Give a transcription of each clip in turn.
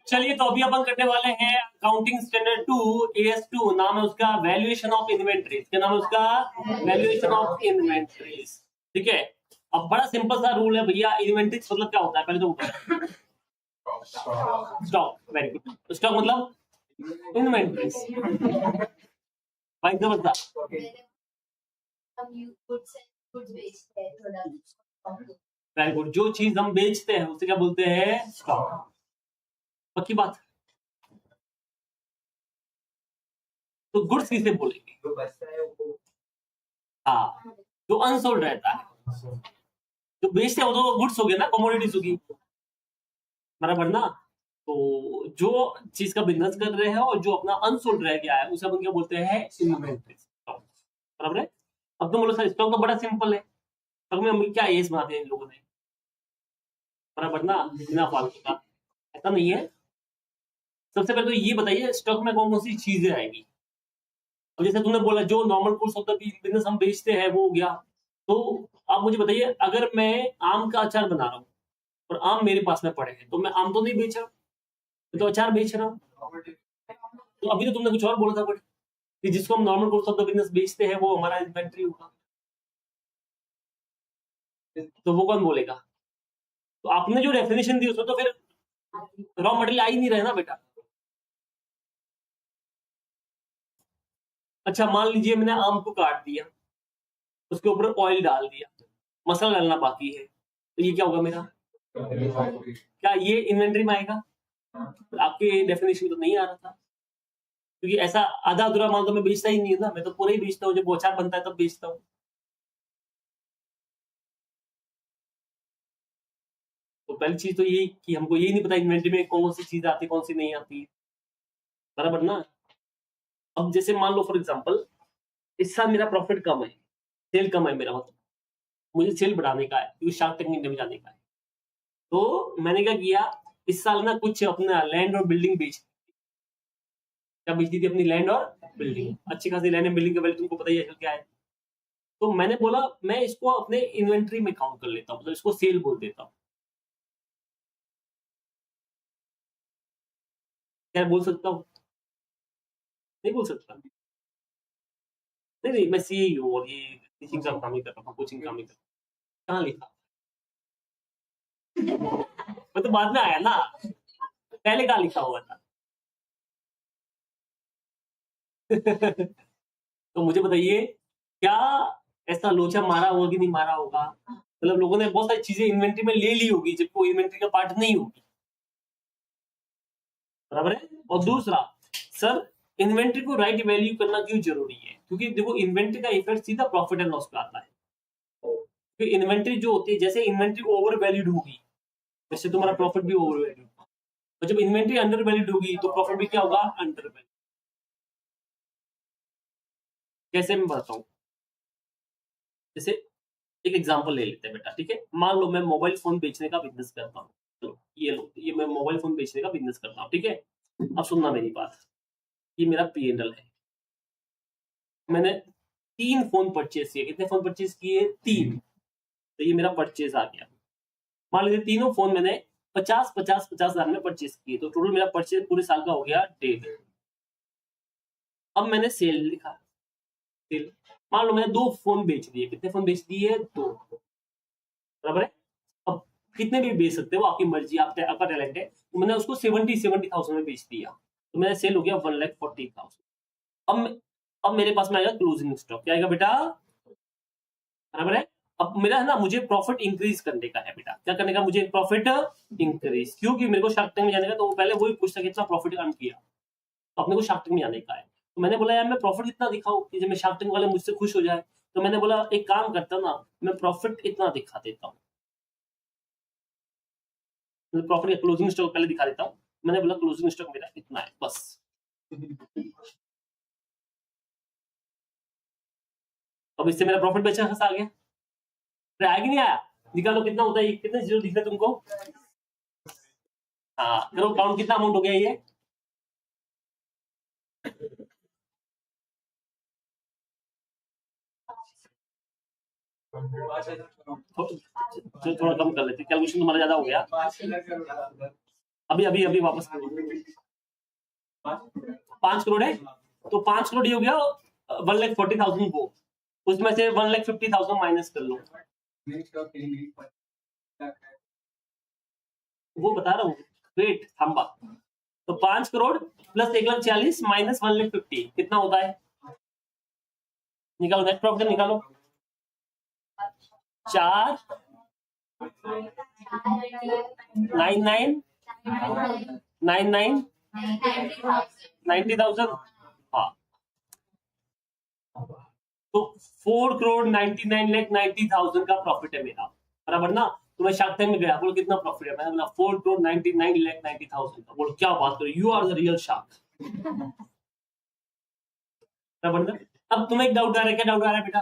चलिए तो अभी अपन करने वाले हैं अकाउंटिंग स्टैंडर्ड 2 AS2, नाम है उसका वैल्यूएशन ऑफ इन्वेंट्रीज। क्या नाम है उसका? Valuation of inventories. ठीक है, अब बड़ा सिंपल सा रूल है भैया, इन्वेंट्रीज मतलब क्या होता है पहले तो ऊपर स्टॉक। वेरी गुड, स्टॉक मतलब इन्वेंट्रीज। भाई जबरदस्त। वेरी गुड, जो चीज हम बेचते हैं उसे क्या बोलते हैं? स्टॉक। पक्की बात। तो गुड्स किसे बोलेंगे? हाँ, जो अनसोल्ड रहता है। जो बेचते हैं वो तो गुड्स हो गया ना, कमोडिटीज होगी, बराबर ना। तो जो चीज का बिजनेस कर रहे हैं और जो अपना अनसोल्ड रह गया है उसे अपन क्या बोलते हैं? इन्वेंटरी। बराबर है। अब तुम बोलो सर स्टॉक तो बड़ा सिंपल है, स्टॉक में हम क्या एस बनाते हैं इन लोगों ने, बराबर ना, बिना फालतू का। ऐसा नहीं है। सबसे पहले तो ये बताइए स्टॉक में कौन कौन सी चीजें आएगी। अब जैसे तुमने बोला जो normal course of the business हम बेचते हैं वो हो गया। तो आप मुझे बताइए, अगर मैं आम का अचार बना रहा हूँ और आम मेरे पास में पड़े हैं तो मैं आम तो नहीं बेच रहा, मैं तो अचार बेच रहा हूँ। तो अभी तो तुमने कुछ और बोला था बट कि जिसको हम normal course of the business बेचते हैं वो हमारा इन्वेंट्री होगा। तो वो कौन बोलेगा? तो आपने जो डेफिनेशन दी उसमें तो फिर रॉ मटेरियल आ ही नहीं रहे ना बेटा। अच्छा मान लीजिए मैंने आम को काट दिया, उसके ऊपर ऑयल डाल दिया, मसाला डालना बाकी है, तो ये क्या होगा मेरा? क्या ये इन्वेंट्री में आएगा? आपके डेफिनेशन में तो नहीं आ रहा था, क्योंकि ऐसा आधा अधूरा माल तो मैं बेचता ही नहीं है ना, मैं तो पूरा ही बेचता हूँ, जब अचार बनता है तब बेचता हूँ। तो पहली चीज तो ये कि हमको यही नहीं पता इन्वेंट्री में कौन सी चीज आती है कौन सी नहीं आती, बराबर ना। अब जैसे मान लो फॉर एग्जाम्पल इस साल मेरा प्रॉफिट कम है, सेल कम है मेरा, मतलब मुझे सेल बढ़ाने का है क्योंकि शार्क टैंक में जाने का है। तो मैंने क्या किया, इस साल ना कुछ अपना लैंड और बिल्डिंग बेच, क्या बेच दी थी? अपनी लैंड और बिल्डिंग। अच्छी खासी लैंड एंड बिल्डिंग का वैल्यू तुमको पता ही है क्या है। तो मैंने बोला मैं इसको अपने इन्वेंट्री में काउंट कर लेता हूँ, मतलब इसको सेल बोल देता हूँ। क्या बोल सकता हूँ? नहीं बोल सकता। नहीं नहीं, मैं सीए हूँ और ये टीचिंग का काम ही कर रहा हूँ, कोचिंग काम ही कर रहा हूँ। कहाँ लिखा? मैं तो बाद में आया ना, पहले कहाँ लिखा हुआ था? तो मुझे बताइए, क्या ऐसा लोचा मारा होगा कि नहीं मारा होगा? मतलब लोगों ने बहुत सारी चीजें इन्वेंट्री में ले ली होगी जबकि वो इन्वेंट्री का पार्ट नहीं होगी, बराबर है। और दूसरा, सर इन्वेंट्री को राइट वैल्यू करना क्यों जरूरी है? क्योंकि देखो इन्वेंट्री का इफेक्ट सीधा प्रॉफिट एंड लॉस पे आता है। क्योंकि इन्वेंट्री जो होती है, जैसे इन्वेंट्री ओवर वैल्यूड होगी वैसे तुम्हारा प्रॉफिट भी ओवर वैल्यूड होगा, और जब इन्वेंट्री अंडर वैल्यूड होगी तो प्रॉफिट भी क्या होगा? Under valued. कैसे मैं बताता हूँ, जैसे एक एग्जांपल ले लेते हैं बेटा, ठीक है। मान लो मैं मोबाइल फोन बेचने का बिजनेस करता हूँ, तो ये लो, ये मैं मोबाइल फोन बेचने का बिजनेस करता हूँ, ठीक है। अब सुनना मेरी बात, ये मेरा P&L है। मैंने 3 फोन परचेज किए। कितने फोन परचेज किए? 3। तो ये मेरा परचेज आ गया। मान लीजिए तीनों फोन मैंने 50 हजार में परचेज किए, तो टोटल मेरा परचेज पूरे साल का हो गया 1.5। अब मैंने सेल लिखा, सेल। मान लो मैंने 2 फोन बेच दिए। कितने फोन बेच दिए? 2, बराबर है। अब कितने भी बेच सकते हो, आपकी मर्जी, आपका टैलेंट है। तो मैंने उसको 70,000 में बेच दिया, तो मेरा सेल हो गया 1,40,000। अब अब मेरे पास में आएगा क्लोजिंग स्टॉक। क्या आएगा बेटा? बराबर है। अब मेरा है ना, मुझे प्रॉफिट इंक्रीज करने का है बेटा। क्या करने का? मुझे प्रॉफिट इंक्रीज, क्योंकि मेरे को शार्क टैंक में जाने का, तो वो पहले वही पूछता कितना प्रॉफिट अर्न किया। तो अपने को शार्क टैंक में जाने का है, तो मैंने बोला यार मैं प्रॉफिट कितना दिखाऊं कि जब मैं शार्क टैंक वाले मुझसे खुश हो जाए। तो मैंने बोला एक काम करता ना, मैं प्रॉफिट इतना दिखा देता हूँ, प्रॉफिट या क्लोजिंग स्टॉक पहले दिखा देता हूँ। मैंने बोला क्लोजिंग स्टॉक मेरा इतना है बस। अब इससे मेरा प्रॉफिट बचा आ गया। आया कि नहीं आया? निकालो कितना होता है, कितने जीरो दिख रहे तुमको? हाँ करो काउंट, कितना अमाउंट हो गया ये? थोड़ा कम कर लेते, कैलकुलेशन तुम्हारा ज्यादा हो गया। अभी अभी अभी वापस करो। 5 करोड़ है, तो 5 करोड़ ये हो गया 1,40,000 को, उसमें से 1,50,000 माइनस कर लो। वो बता रहा हूँ, वेट थांबा। तो 5 करोड़ प्लस 1,40,000 माइनस 1,50,000 कितना होता है? निकालो, नेट प्रॉफिट निकालो। 4 99 99 90,000। हाँ, तो 4 करोड़ 99,90,000 का प्रॉफिट है मेरा, बराबर ना। तो मैं शार्क टैंक में गया, बोलो कितना प्रॉफिट है, मैंने बोला 4 करोड़ 99,90,000 का। बोलो क्या बात करो, you are the real shark, बराबर ना। अब तुम्हें एक डाउट आ रहा है, क्या डाउट आ रहा है बेटा?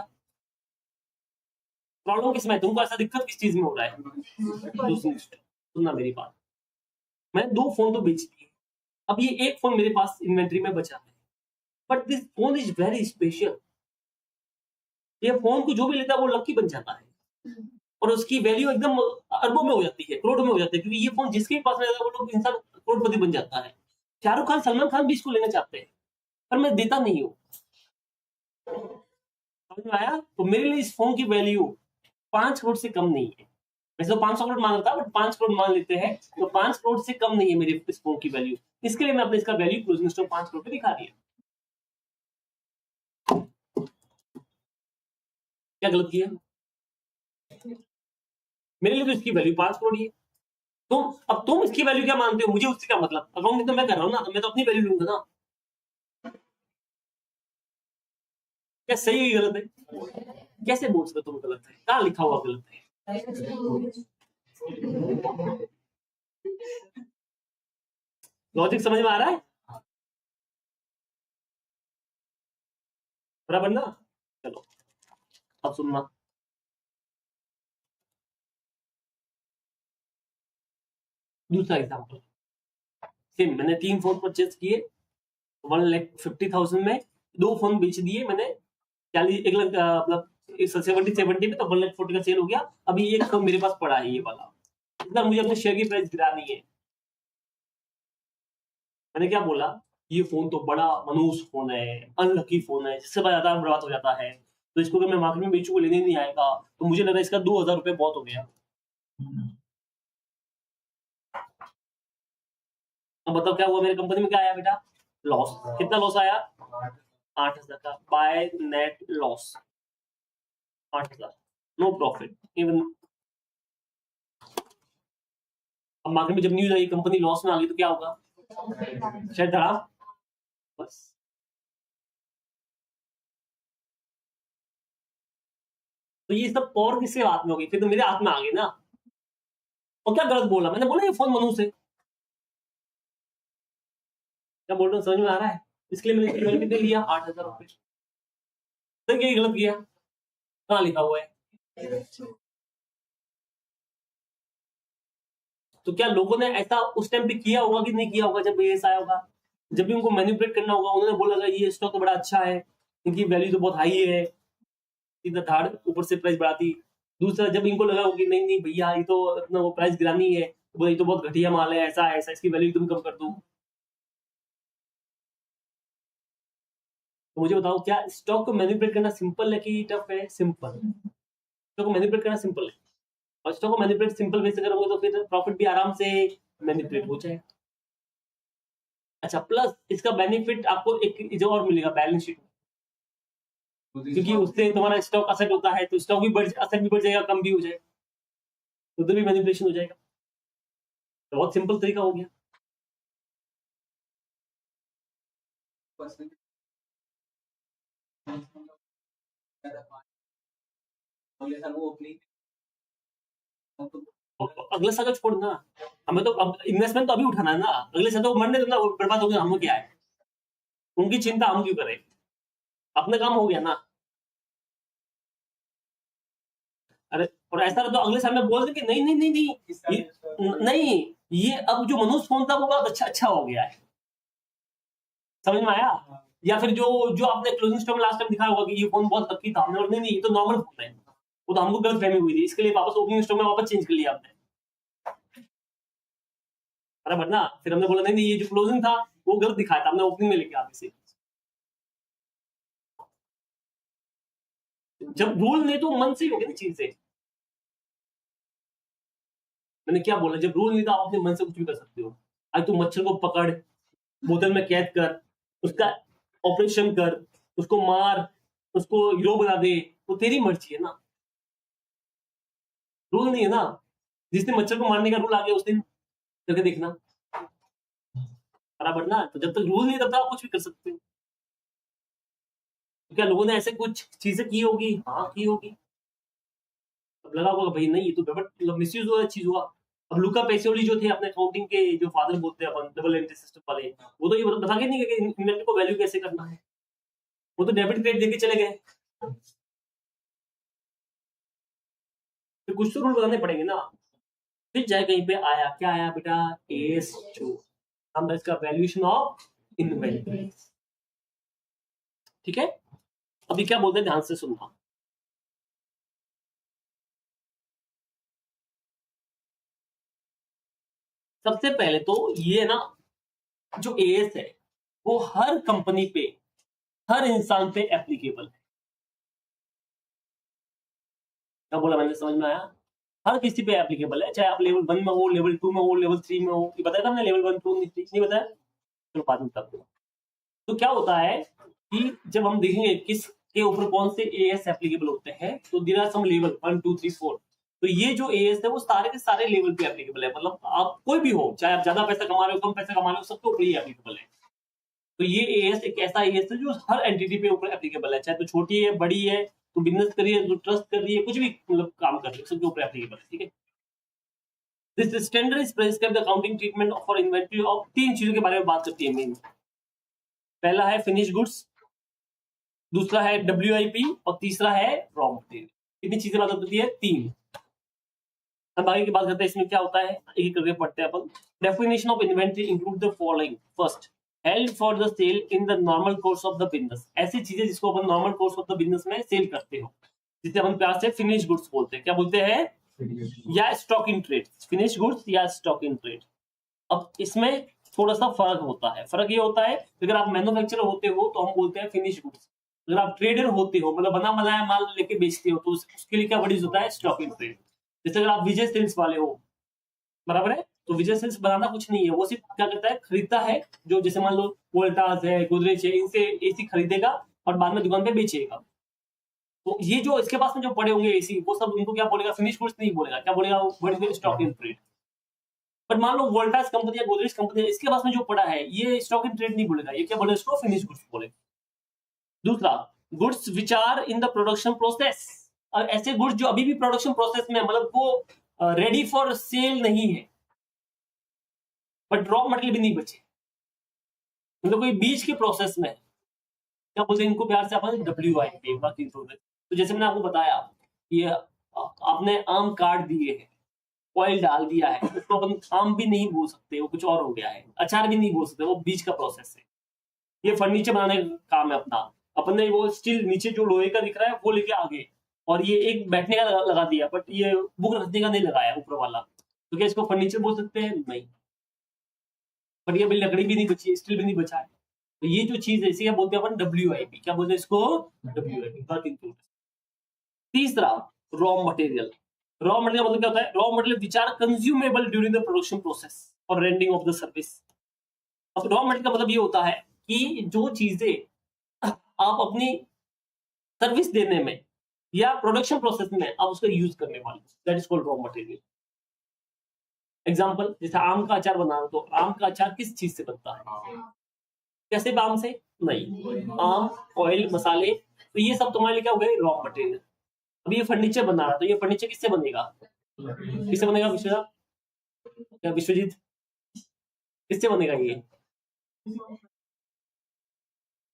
प्रॉब्लम किसमें, तुमको ऐसा दिक्कत किस चीज में हो रहा है? सुनना मेरी बात, मैंने 2 फोन तो बेच दिए, अब ये एक फोन मेरे पास इन्वेंट्री में बचा है, but this phone is very special. ये फोन को जो भी लेता है वो लकी बन जाता है, और उसकी वैल्यू एकदम अरबों में हो जाती है, करोड़ों में हो जाती है, क्योंकि ये फोन जिसके भी पास रहता है वो लोग इंसान करोड़पति बन जाता है। शाहरुख खान, सलमान खान भी इसको लेना चाहते हैं, पर मैं देता नहीं हूँ। समझ में आया? तो मेरे लिए इस फोन की वैल्यू 5 करोड़ से कम नहीं है। वैसे तो 500 करोड़ मान रहा था, बट 5 करोड़ मान लेते हैं, तो 5 करोड़ से कम नहीं है मेरे इस फोन की वैल्यू। इसके लिए मैं अपने इसका वैल्यू क्लोजिंग स्टॉक 5 करोड़ पे दिखा दिया। क्या गलत किया? मेरे लिए तो इसकी वैल्यू 5 करोड़ ही है। अब तुम इसकी वैल्यू क्या मानते हो, मुझे उससे क्या मतलब? अकाउंटिंग तो मैं कर रहा हूँ ना, तो मैं तो अपनी वैल्यू लूंगा ना। क्या सही है गलत है? कैसे बोल सकते तुम गलत है? कहाँ लिखा हुआ गलत है? लॉजिक समझ में आ रहा है? बराबर ना। चलो अब सुनना, दूसरा एग्जाम्पल। सेम, मैंने 3 फोन परचेज किए 1,50,000 में, 2 फोन बेच दिए मैंने 40 1 लाख मतलब 70 में, तो 1,40,000 का सेल हो गया। अभी एक फोन मेरे पास पड़ा है ये वाला, इतना मुझे अपने शेयर की प्राइस गिरानी है। मैंने क्या बोला, ये फोन तो बड़ा मनूस फोन है, अनलकी फोन है, जिससे ज्यादा बर्बाद हो जाता है, तो इसको अगर मैं मार्केट में बेचूंगा, लेने नहीं आएगा, तो मुझे लगा इसका 2,000 रुपये बहुत हो गया। अब बताओ क्या हुआ, मेरी कंपनी में क्या आया बेटा? लॉस। कितना लॉस आया? 8,000 का, by net loss 8,000, no profit even. अब मार्केट में जब न्यूज आई कंपनी लॉस में आ गई, तो क्या होगा? शेयर धड़ा, बस। तो ये सब पावर किसके हाथ में होगी? फिर तो मेरे हाथ में आ गई ना। और क्या गलत बोला मैंने? बोला ये फोन मनु से, क्या बोल रहा हूँ समझ में आ रहा है? इसके लिए मैंने इसकी कितने लिया? 8,000 रुपये। तो क्या गलत किया? कहाँ लिखा हुआ है? तो क्या लोगों ने ऐसा उस टाइम पे किया होगा कि नहीं किया होगा? जब ये आया होगा, जब भी उनको मैनिपुलेट करना होगा, उन्होंने बोला ये स्टॉक तो बड़ा अच्छा है, इनकी वैल्यू तो बहुत हाई है, सीधा धाड़ ऊपर से प्राइस बढ़ाती। दूसरा, जब इनको लगा होगा कि नहीं नहीं भैया ये तो अपना वो प्राइस गिरानी है, तो ये तो बहुत घटिया माल है, ऐसा ऐसा, इसकी वैल्यू तुम कम कर दो। तो मुझे बताओ, क्या स्टॉक को मैनिपुलेट करना सिंपल है कि टफ है? सिंपल। स्टॉक को मैनिपुलेट करना सिंपल है, और स्टॉक को मैनिपुलेट सिंपल वे से करोगे तो फिर प्रॉफिट भी आराम से मैनिपुलेट हो जाएगा। अच्छा, प्लस इसका बेनिफिट आपको एक जो और मिलेगा बैलेंस शीट में, क्योंकि उससे तुम्हारा स्टॉक असेट होता है, तो स्टॉक भी बढ़, असेट भी बढ़ जाएगा, कम भी हो जाएगा, उधर भी मैनिपुलेशन हो जाएगा। तो बहुत सिंपल तरीका हो गया। अगले साल का छोड़ना, हमें तो अब इन्वेस्टमेंट तो अभी उठाना है ना, अगले साल तो मरने देना, बर्बाद हो गया, हमें क्या है? उनकी चिंता हम क्यों करें? अपना काम हो गया ना। अरे, और ऐसा तो अगले साल में बोल दे कि नहीं नहीं नहीं नहीं नहीं, ये अब जो मनुष्य फोन था वो बहुत अच्छा अच्छा हो गया है। समझ में आया? या फिर जो जो आपने क्लोजिंग स्टॉक में लास्ट टाइम दिखाया होगा कि ये फोन बहुत लकी था, हमने बोला, नहीं नहीं ये तो नॉर्मल फोन है, वो तो हमको गलत फहमी हुई थी, इसके लिए वापस ओपनिंग स्टॉक में वापस चेंज कर लिया आपने। बराबर ना। फिर हमने बोला नहीं ये जो क्लोजिंग था वो गलत दिखाया था, हमने ओपनिंग में लेके आगे से। जब रूल नहीं तो मन से ही होगी ना चीजें। मैंने क्या बोला, जब रूल नहीं था आप अपने मन से कुछ भी कर सकते हो। आज तू मच्छर को पकड़, बोतल में कैद कर, उसका ऑपरेशन कर, उसको मार, उसको हीरो बना दे, वो तेरी मर्जी है ना, रूल नहीं है ना। जिस दिन मच्छर को मारने का रूल आ गया उस दिन करके देखना, बराबर ना। तो जब तक रूल नहीं तब तक आप कुछ भी कर सकते हो। तो क्या लोगों ने ऐसे कुछ चीजें की होगी? हाँ की होगी। अब लगा होगा भाई नहीं ये तो मतलब मिसयूज हुआ, चीज हुआ। अब लुका पैसियोली जो थे अपने अकाउंटिंग के जो फादर बोलते हैं अपन, डबल एंट्री सिस्टम वाले, वो तो ये बता के नहीं गए कि इन्वेंटरी को वैल्यू कैसे करना है। वो तो डेबिट क्रेडिट देके चले गए। फिर कुछ तो रूल बताने पड़ेंगे ना। फिर जाए कहीं पे आया, क्या आया बेटा? एस टू, हम इसका वैल्यूएशन ऑफ इन्वेंटरी। ठीक है, अभी क्या बोलते हैं ध्यान से सुनना। सबसे पहले तो ये ना, जो एएस है वो हर कंपनी पे, हर इंसान पे एप्लीकेबल है। क्या बोला मैंने, समझ में आया? हर किसी पे एप्लीकेबल है, चाहे आप लेवल 1 में हो, लेवल 2 में हो, लेवल 3 में हो। ये बताया था हमने, लेवल 1 2 नहीं बताया? चलो बाद में बता दूंगा। तो क्या होता है कि जब हम देखेंगे किस के ऊपर कौन से एएस एप्लीकेबल होते हैं, तो देयर आर सम लेवल 1 2 3 4। तो ये जो एएस है वो सारे के सारे लेवल पे एप्लीकेबल है। मतलब आप कोई भी हो, चाहे आप ज्यादा पैसा कमा रहे हो, कम पैसा कमा रहे हो, सबके ऊपर ये एप्लीकेबल है। तो ये एएस एक ऐसा एएस है जो हर एंटिटी पे ऊपर एप्लीकेबल है, चाहे तो छोटी है, बड़ी है, तो बिजनेस करिए, तो ट्रस्ट कर रही है, कुछ भी मतलब काम कर रही है, सबके ऊपर एप्लीकेबल है। ठीक है, this standard is prescribe the accounting treatment for inventory of. तीन चीजों के बारे में बात करती है मेन। पहला है फिनिश गुड्स, दूसरा है WIP, और तीसरा है रॉ मटेरियल। कितनी चीजें बात होती है? तीन। अब आगे की बात करते हैं इसमें क्या होता है, एक करके पढ़ते हैं अपन। Definition of inventory include the following. First, held for the sale in the normal course of the business. ऐसी चीजें जिसको अपन normal course of the business में सेल करते हो, जिसे अपन प्यार से फिनिश गुड्स बोलते हैं। क्या बोलते हैं? या stock in trade. Finish goods या स्टॉक इन ट्रेड। अब इसमें थोड़ा सा फर्क होता है। फर्क ये होता है, अगर आप मैन्युफैक्चरर होते हो तो हम बोलते हैं फिनिश गुड्स। अगर आप ट्रेडर होते हो, मतलब बना बनाया माल लेके बेचते हो, तो उसके लिए क्या वर्ड होता है? Stock in trade. जैसे अगर आप विजय सेल्स वाले हो, बराबर है, तो विजय सेल्स बनाना कुछ नहीं है, वो सिर्फ क्या करता है, खरीदता है। जो जैसे मान लो वोल्टास है, गोदरेज है, इनसे एसी खरीदेगा और बाद में दुकान पे बेचेगा। तो ये जो इसके पास में जो पड़े होंगे एसी, वो सब उनको क्या बोलेगा? फिनिश गुड्स नहीं बोलेगा। क्या बोलेगा? Word stock in trade. But मान लो वोल्टास कंपनी या गोदरेज कंपनी, इसके पास में जो पड़ा है ये स्टॉक इन ट्रेड नहीं बोलेगा, ये क्या बोलेगा? इसको फिनिश गुड्स बोलेगा। दूसरा, goods which are in the production process. और ऐसे गुड्स जो अभी भी प्रोडक्शन प्रोसेस में, मतलब वो रेडी फॉर सेल नहीं है, बट रॉ मटेरियल भी नहीं बचे, मतलब कोई बीच के प्रोसेस में। क्या बोलते हैं इनको प्यार से अपन? WIP, working progress. तो जैसे मैंने आपको बताया, ये आपने आम काट दिए हैं, ऑयल डाल दिया है, उसको अपन आम भी नहीं बोल सकते, वो कुछ और हो गया है। अचार भी नहीं बोल सकते, वो बीच का प्रोसेस है। ये फर्नीचर बनाने का काम है अपना। अपन ने वो स्टील नीचे जो लोहे का दिख रहा है वो लेके आगे, और ये एक बैठने का लगा दिया, बट ये बुक रखने का नहीं लगाया ऊपर वाला। तो क्या इसको फर्नीचर बोल सकते हैं? नहीं। बट ये अभी लकड़ी भी नहीं बची है, स्टील भी नहीं बचा है। तो ये जो चीज है इसे क्या बोलते हैं अपन? WIP। क्या बोलते हैं इसको? WIP, working progress. तीसरा, रॉ मटेरियल। रॉ मटेरियल मतलब क्या होता है? Raw material which are consumable during the production process और रेंडिंग ऑफ द सर्विस। अब रॉ मटेरियल का मतलब ये होता है कि जो चीजें आप अपनी सर्विस देने में या प्रोडक्शन प्रोसेस में आप उसका यूज करने वाले, that is called raw material. Example, जैसे आम का अचार बना रहे, तो आम का अचार किस चीज से बनता है? कैसे? आम से नहीं, आम, ऑयल, मसाले, तो ये सब तुम्हारे लिए क्या हो गए? Raw material. अब ये फर्नीचर बना रहा, तो ये फर्नीचर किससे बनेगा? किससे बनेगा विश्वजीत? क्या विश्वजीत, किससे बनेगा ये?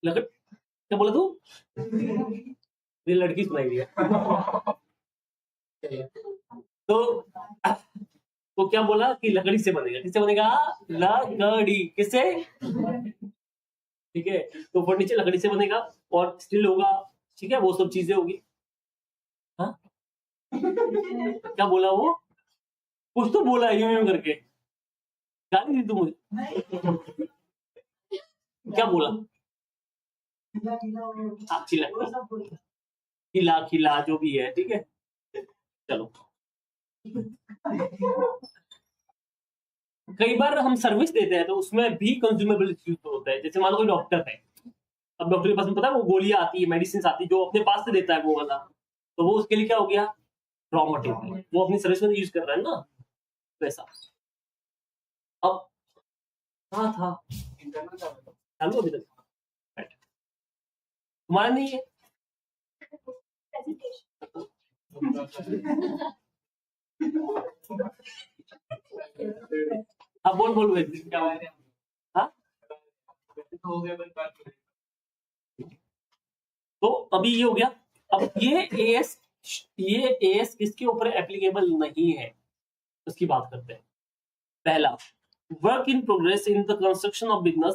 लकड़, क्या बोला तू? ये लड़की सुनाई दी है। तो तो क्या बोला कि लकड़ी से बनेगा। किससे बनेगा? लकड़ी। किससे? ठीक है, तो फर्नीचर लकड़ी से बनेगा और स्टील होगा। ठीक है, वो सब चीजें होगी। हाँ, क्या बोला वो? कुछ तो बोला यूं यूं करके। गाली दी तू मुझे, क्या बोला? हाँ, खिला खिला जो भी है, ठीक है। चलो, कई बार हम सर्विस देते हैं तो उसमें भी कंज्यूमेबल यूज होता है। जैसे मान लो कोई डॉक्टर है, अब डॉक्टर के पास में पता है वो गोलियां आती है, मेडिसिन आती है, जो अपने पास से देता है वो वाला, तो वो उसके लिए क्या हो गया, रॉ मटेरियल, वो अपनी सर्विस में यूज कर रहा है ना, वैसा। अब हाँ था चालू अभी तक, right। तुम्हारा नहीं है? हाँ बोल बोल भाई, क्या हुआ? हाँ, तो अभी ये हो गया। अब ये एएस किसके ऊपर एप्लीकेबल नहीं है, उसकी बात करते हैं। पहला, work in progress in the construction of business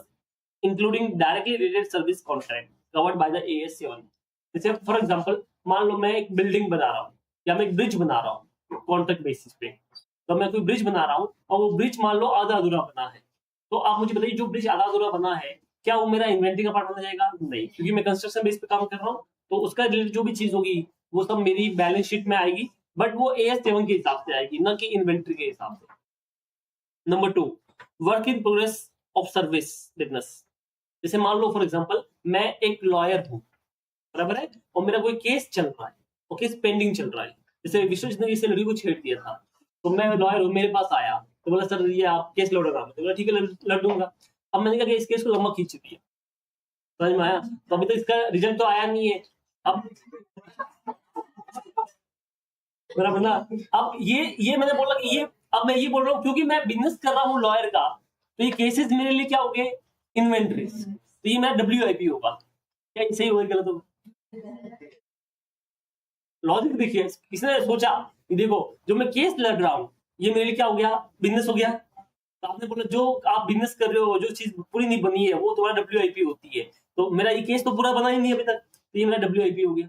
including directly related service contract covered by the as 7। जैसे फॉर एग्जांपल मान लो मैं एक बिल्डिंग बना रहा हूँ या मैं एक ब्रिज बना रहा हूँ कॉन्ट्रैक्ट बेसिस पे, तो मैं कोई ब्रिज बना रहा हूँ और वो ब्रिज मान लो आधा अधूरा बना है, तो आप मुझे बताइए जो ब्रिज आधा अधूरा बना है क्या वो मेरा इन्वेंटरी का पार्ट बन जाएगा? नहीं, क्योंकि मैं कंस्ट्रक्शन बेस पे काम कर रहा हूँ, तो उसका रिलेटेड जो भी चीज होगी वो सब मेरी बैलेंस शीट में आएगी, बट वो एएस 7 के हिसाब से आएगी, ना कि इन्वेंटरी के हिसाब से। Number 2, work in progress of service business. जैसे मान लो फॉर एग्जांपल मैं एक लॉयर हूँ, बराबर है, और मेरा कोई केस चल रहा है, वो केस पेंडिंग चल रहा है। जैसे विश्वजीत ने इसे लड़की को छेड़ दिया था, तो मैं लॉयर हूँ, मेरे पास आया तो बोला सर ये आप केस लड़ोगा, तो बोला ठीक है लड़ दूंगा। अब मैंने कहा कि इस केस को लंबा खींच दिया, समझ में आया? तो अभी तो इसका रिजल्ट तो आया नहीं है। अब बराबर ना, अब ये मैंने बोला कि ये, अब मैं ये बोल रहा हूँ क्योंकि मैं बिजनेस कर रहा हूँ लॉयर का, तो ये केसेस मेरे लिए क्या हो गए, इन्वेंट्रीज, तो ये मेरा डब्ल्यूआईपी होगा। क्या ये सही होगा गलत होगा? लॉजिक देखिए, किसने सोचा कि देखो जो मैं केस लड़ रहा हूँ ये मेरे लिए क्या हो गया, बिजनेस हो गया। तो आपने बोला जो आप बिजनेस कर रहे हो जो चीज पूरी नहीं बनी है वो तुम्हारा डब्ल्यूआईपी होती है, तो मेरा ये केस तो पूरा बना ही नहीं अभी तक, तो ये मेरा डब्ल्यूआईपी हो गया।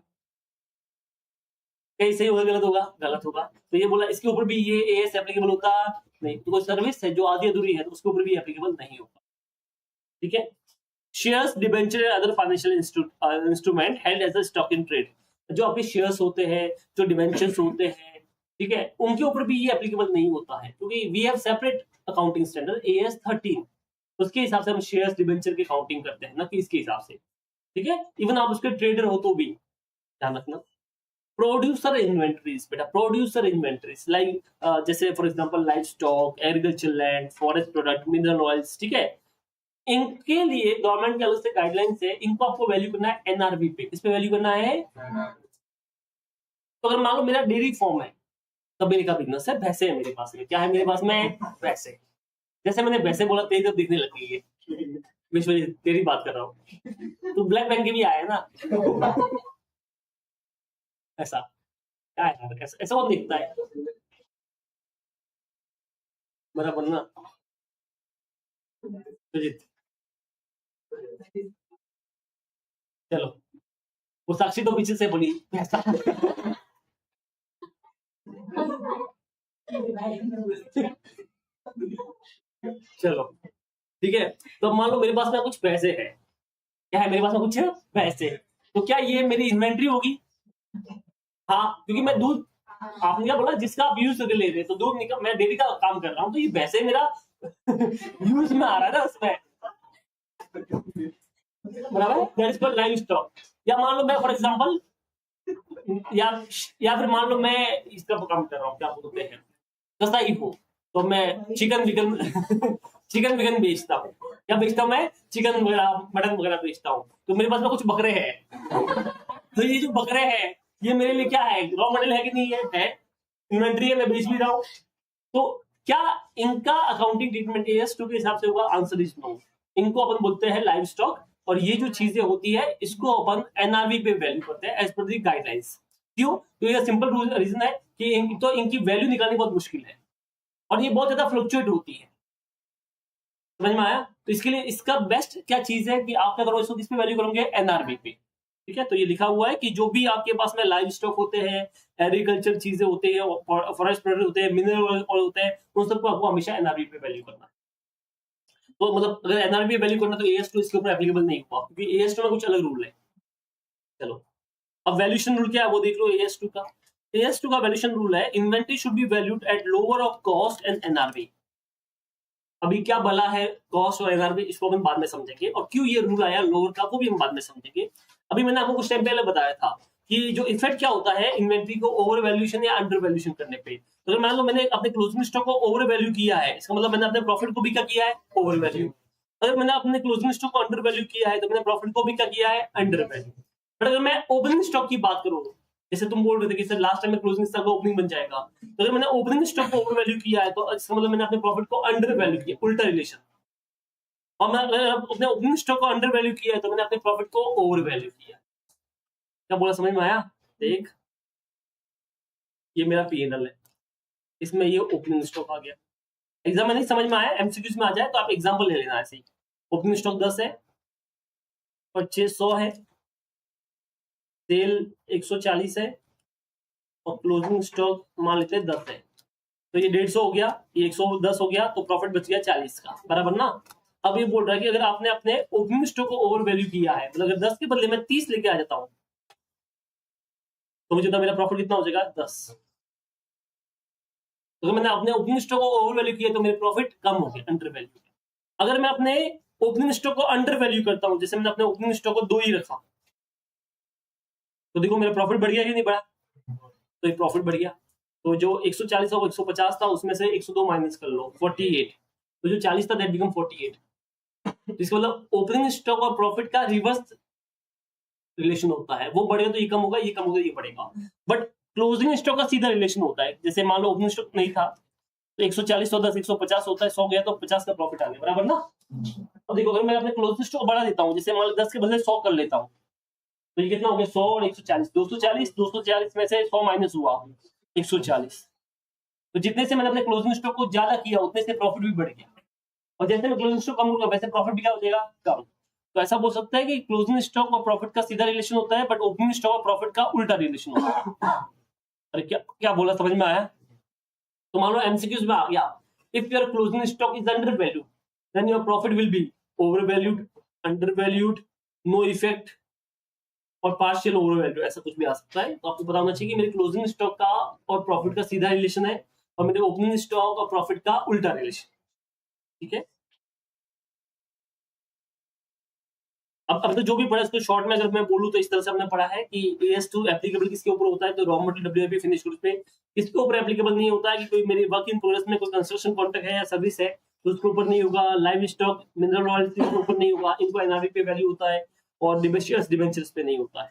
क्या सही होगा गलत होगा? गलत होगा। तो ये बोला इसके ऊपर भी ये एएस एप्लीकेबल होता नहीं, तो कोई सर्विस है जो आधी अधूरी है तो उसके ऊपर भी एप्लीकेबल नहीं होगा, ठीक है। Shares, debenture and other financial instrument held as a stock in trade, जो आपके शेयर्स होते हैं, जो डिबेंचर्स होते हैं, ठीक है, उनके ऊपर भी ये एप्लीकेबल नहीं होता है, क्योंकि we have separate accounting standard AS 13, उसके हिसाब से हम शेयर्स डिबेंचर की काउंटिंग करते हैं, ना कि इसके हिसाब से, ठीक है। इवन आप उसके ट्रेडर हो तो भी ध्यान रखना। प्रोड्यूसर इन्वेंटरीज, बेटा प्रोड्यूसर इन्वेंटरीज लाइक जैसे for example life stock, agriculture land, forest product, mineral oils, ठीक है, इनके लिए गवर्नमेंट की अलग से गाइडलाइंस है, इनको आपको वैल्यू करना है एनआरवी पे। किस पे वैल्यू करना है? तो अगर मान लो मेरा डेयरी फॉर्म है, तबेले का बिजनेस है, भैंसे है मेरे पास में, क्या है मेरे पास में? भैंसे। जैसे मैंने भैंसे बोला तेरी तो दिखने लग गई है, विश्व तेरी बात कर रहा हूँ, तो ब्लैक बैंक के भी आया ना ऐसा क्या है यार, ऐसा ऐसा कौन दिखता है बराबर ना। सुजीत, चलो, वो साक्षी तो पीछे से बोली ऐसा चलो ठीक है। तो मान लो मेरे पास में कुछ पैसे है, क्या है मेरे पास में कुछ पैसे, तो क्या ये मेरी इन्वेंट्री होगी? हाँ, क्योंकि मैं दूध, आपने क्या बोला जिसका आप यूज करके ले रहे, तो दूध निकल, मैं डेयरी का काम कर रहा हूँ, तो ये वैसे मेरा यूज में आ रहा है ना उसमें, बराबर, that is called live stock. या मान लो मैं फॉर एग्जांपल, या या फिर मान लो मैं इसका काम कर रहा हूँ, क्या बोलते हैं, कसाई हो, तो मैं चिकन विकन चिकन विकन बेचता हूँ, क्या बेचता हूँ मैं? चिकन वगैरह मटन वगैरह बेचता हूँ, तो मेरे पास में कुछ बकरे हैं, तो ये जो बकरे हैं ये मेरे लिए क्या है, रॉ मटेरियल है कि नहीं है? इन्वेंट्री है, मैं बेच भी रहा हूँ, तो क्या इनका अकाउंटिंग ट्रीटमेंट एएस 2 के हिसाब से होगा? Answer is no. इनको अपन बोलते हैं लाइव स्टॉक, और ये जो चीजें होती है इसको अपन एनआरवी पे वैल्यू करते हैं एज पर दी गाइडलाइंस। क्यों? तो ये सिंपल रीजन है कि तो इनकी वैल्यू निकालनी बहुत मुश्किल है, और ये बहुत ज्यादा फ्लक्चुएट होती है, समझ में आया? तो इसके लिए इसका बेस्ट क्या चीज है कि आप क्या करो, इसको किस पे वैल्यू करोगे? एनआरवी पे, ठीक है। तो ये लिखा हुआ है कि जो भी आपके पास में लाइव स्टॉक होते हैं, एग्रीकल्चर चीजें होते हैं, फॉरेस्ट प्रोडक्ट होते हैं, मिनरल ऑयल होते हैं, उन सबको आपको हमेशा एनआरवी पे वैल्यू करना है। तो मतलब अगर एनआरबी वैल्यू करना तो AS2 इसके ऊपर एप्लीकेबल नहीं हुआ, क्योंकि AS2 में कुछ अलग रूल है। चलो अब वैल्यूएशन रूल क्या है वो देख लो AS2 का। AS2 का वैल्यूएशन रूल है inventory should be valued at lower of cost and NRB. अभी क्या भला है कॉस्ट और एनआरबी, इसको हम बाद में समझेंगे, और क्यों ये रूल आया लोअर का वो भी हम बाद में समझेंगे। अभी मैंने आपको कुछ टाइम पहले बताया था कि जो इफेक्ट क्या होता है इन्वेंटरी को ओवर वैल्यूएशन या अंडर वैल्यूएशन करने पे। तो अगर मान लो मैंने अपने क्लोजिंग स्टॉक को ओवर वैल्यू किया है, इसका मतलब मैंने अपने प्रॉफिट को भी क्या किया है, ओवर वैल्यू। अगर मैंने अपने क्लोजिंग स्टॉक को अंडर वैल्यू किया है तो मैंने प्रॉफिट को भी क्या किया है, अंडर वैल्यू। बट अगर मैं ओपनिंग स्टॉक की बात करूँ, जैसे तुम बोल रहे थे कि सर लास्ट टाइम में क्लोजिंग स्टॉक का ओपनिंग बन जाएगा, तो अगर मैंने ओपनिंग स्टॉक को ओवर वैल्यू किया है तो इसका मतलब मैंने अपने प्रॉफिट को अंडर वैल्यू किया, उल्टा रिलेशन। और मैं अगर अपने ओपनिंग स्टॉक को अंडर वैल्यू किया है तो मैंने अपने प्रॉफिट को ओवर वैल्यू किया। क्या बोला, समझ में आया? देख ये मेरा P&L है, इसमें ये ओपनिंग स्टॉक आ गया। एग्जाम में नहीं समझ में आया, एमसीक्यूज में आ जाए तो आप एग्जांपल ले लेना ऐसे ही। ओपनिंग स्टॉक 10 है, परचेज 100 है, सेल 140 है, और क्लोजिंग स्टॉक मान लेते हैं 10 है, तो ये 150 हो गया, ये 110 हो गया, तो प्रॉफिट बच गया 40 का, बराबर ना। अब ये बोल रहा है कि अगर आपने अपने ओपनिंग स्टॉक को ओवर वैल्यू किया है, मतलब अगर 10 के बदले में 30 लेके आ जाता हूं तो मुझे तो मेरा प्रॉफिट कितना हो जाएगा, 10। तो अगर मैंने अपने ओपनिंग स्टॉक को ओवर वैल्यू किया तो मेरे प्रॉफिट कम हो गए, अंडर वैल्यू। अगर मैं अपने ओपनिंग स्टॉक को अंडर वैल्यू करता हूं, जैसे मैंने अपने ओपनिंग स्टॉक को 2 ही रखा, तो देखो मेरा प्रॉफिट बढ़ गया कि नहीं बढ़ा, तो ये प्रॉफिट बढ़ गया। तो जो 140 और 150 था उसमें से 102 माइनस कर लो, 48। तो जो 40 था दैट बिकम 48। तो इसका मतलब ओपनिंग स्टॉक और प्रॉफिट का रिवर्स रिलेशन होता है, वो बढ़ेगा तो ये कम होगा, ये कम होगा ये बढ़ेगा। बट क्लोजिंग स्टॉक का सीधा रिलेशन होता है, जैसे मान लो ओपनिंग स्टॉक नहीं था तो 140 तो 10 150 होता है, 100 गया तो 50 का प्रॉफिट आ गया, बराबर ना। अब देखो अगर मैं अपने क्लोजिंग स्टॉक बढ़ा देता हूँ, जैसे मान लो 10 के बदले 100 कर लेता हूँ, तो ये कितना हो गया, 100 और 140, 240 में से 100 माइनस हुआ 140। तो जितने से मैंने अपने क्लोजिंग स्टॉक को ज्यादा किया उतने से प्रॉफिट भी बढ़ गया, और जैसे मैं क्लोजिंग स्टॉक कम होगा वैसे प्रॉफिट भी क्या हो जाएगा, कम। तो ऐसा बोल सकता है कि क्लोजिंग स्टॉक और प्रॉफिट का सीधा रिलेशन होता है, बट ओपनिंग स्टॉक और प्रॉफिट का उल्टा रिलेशन होता है। अरे क्या क्या बोला, समझ में आया? तो मान लो एमसीक्यूज में आ गया, if your closing stock is under value then your profit will be over valued, under valued, no effect और पार्शियल ओवर वैल्यू, ऐसा कुछ भी आ सकता है। तो आपको पता होना चाहिए कि मेरे क्लोजिंग स्टॉक का और प्रॉफिट का सीधा रिलेशन है, और मेरे ओपनिंग स्टॉक और प्रॉफिट का उल्टा रिलेशन। ठीक है, अब तो जो भी पढ़ा इसको शॉर्ट में अगर मैं बोलूं तो इस तरह से हमने पढ़ा है कि AS2 एप्लीकेबल किसके ऊपर होता है, तो raw material WIP finish goods पे। इसके ऊपर एप्लीकेबल नहीं होता है कि कोई मेरी वर्क इन प्रोग्रेस में कोई कंस्ट्रक्शन कॉन्ट्रैक्ट है या सर्विस है तो उसके ऊपर नहीं होगा, लाइव स्टॉक मिनरल रॉयल्टी के ऊपर नहीं होगा, इनको एनआरवी पे वैल्यू होता है, और डिबेंचर्स पे नहीं होता है।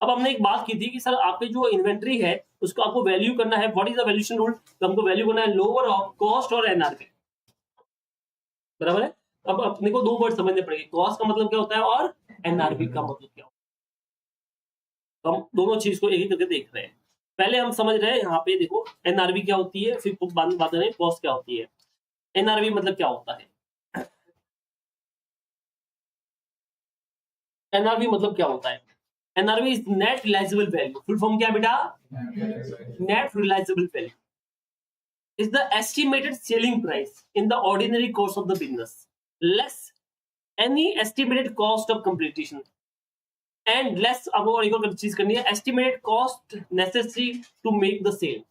अब हमने एक बात की थी कि सर आपके जो इन्वेंट्री है उसको आपको वैल्यू करना है, what is the valuation rule, तो हमको वैल्यू करना है लोअर ऑफ कॉस्ट और एनआरवी, बराबर है। अब अपने को 2 वर्ड समझने पड़ेंगे, कॉस्ट का मतलब क्या होता है और एनआरवी का मतलब क्या होता है। तो हम दोनों चीज को एक एक करके देख रहे हैं। पहले हम समझ रहे हैं यहाँ पे देखो एनआरवी क्या होती है, फिर बाद में बात करें कॉस्ट क्या होती है। एनआरवी मतलब क्या होता है, एनआरवी मतलब क्या होता है, NRV is net realisable value, full form क्या है बेटा, net realisable value is the estimated selling price in the ordinary course of the business less any estimated cost of completion and less, आपको और एक और चीज करनी है, estimated cost necessary to make the sale।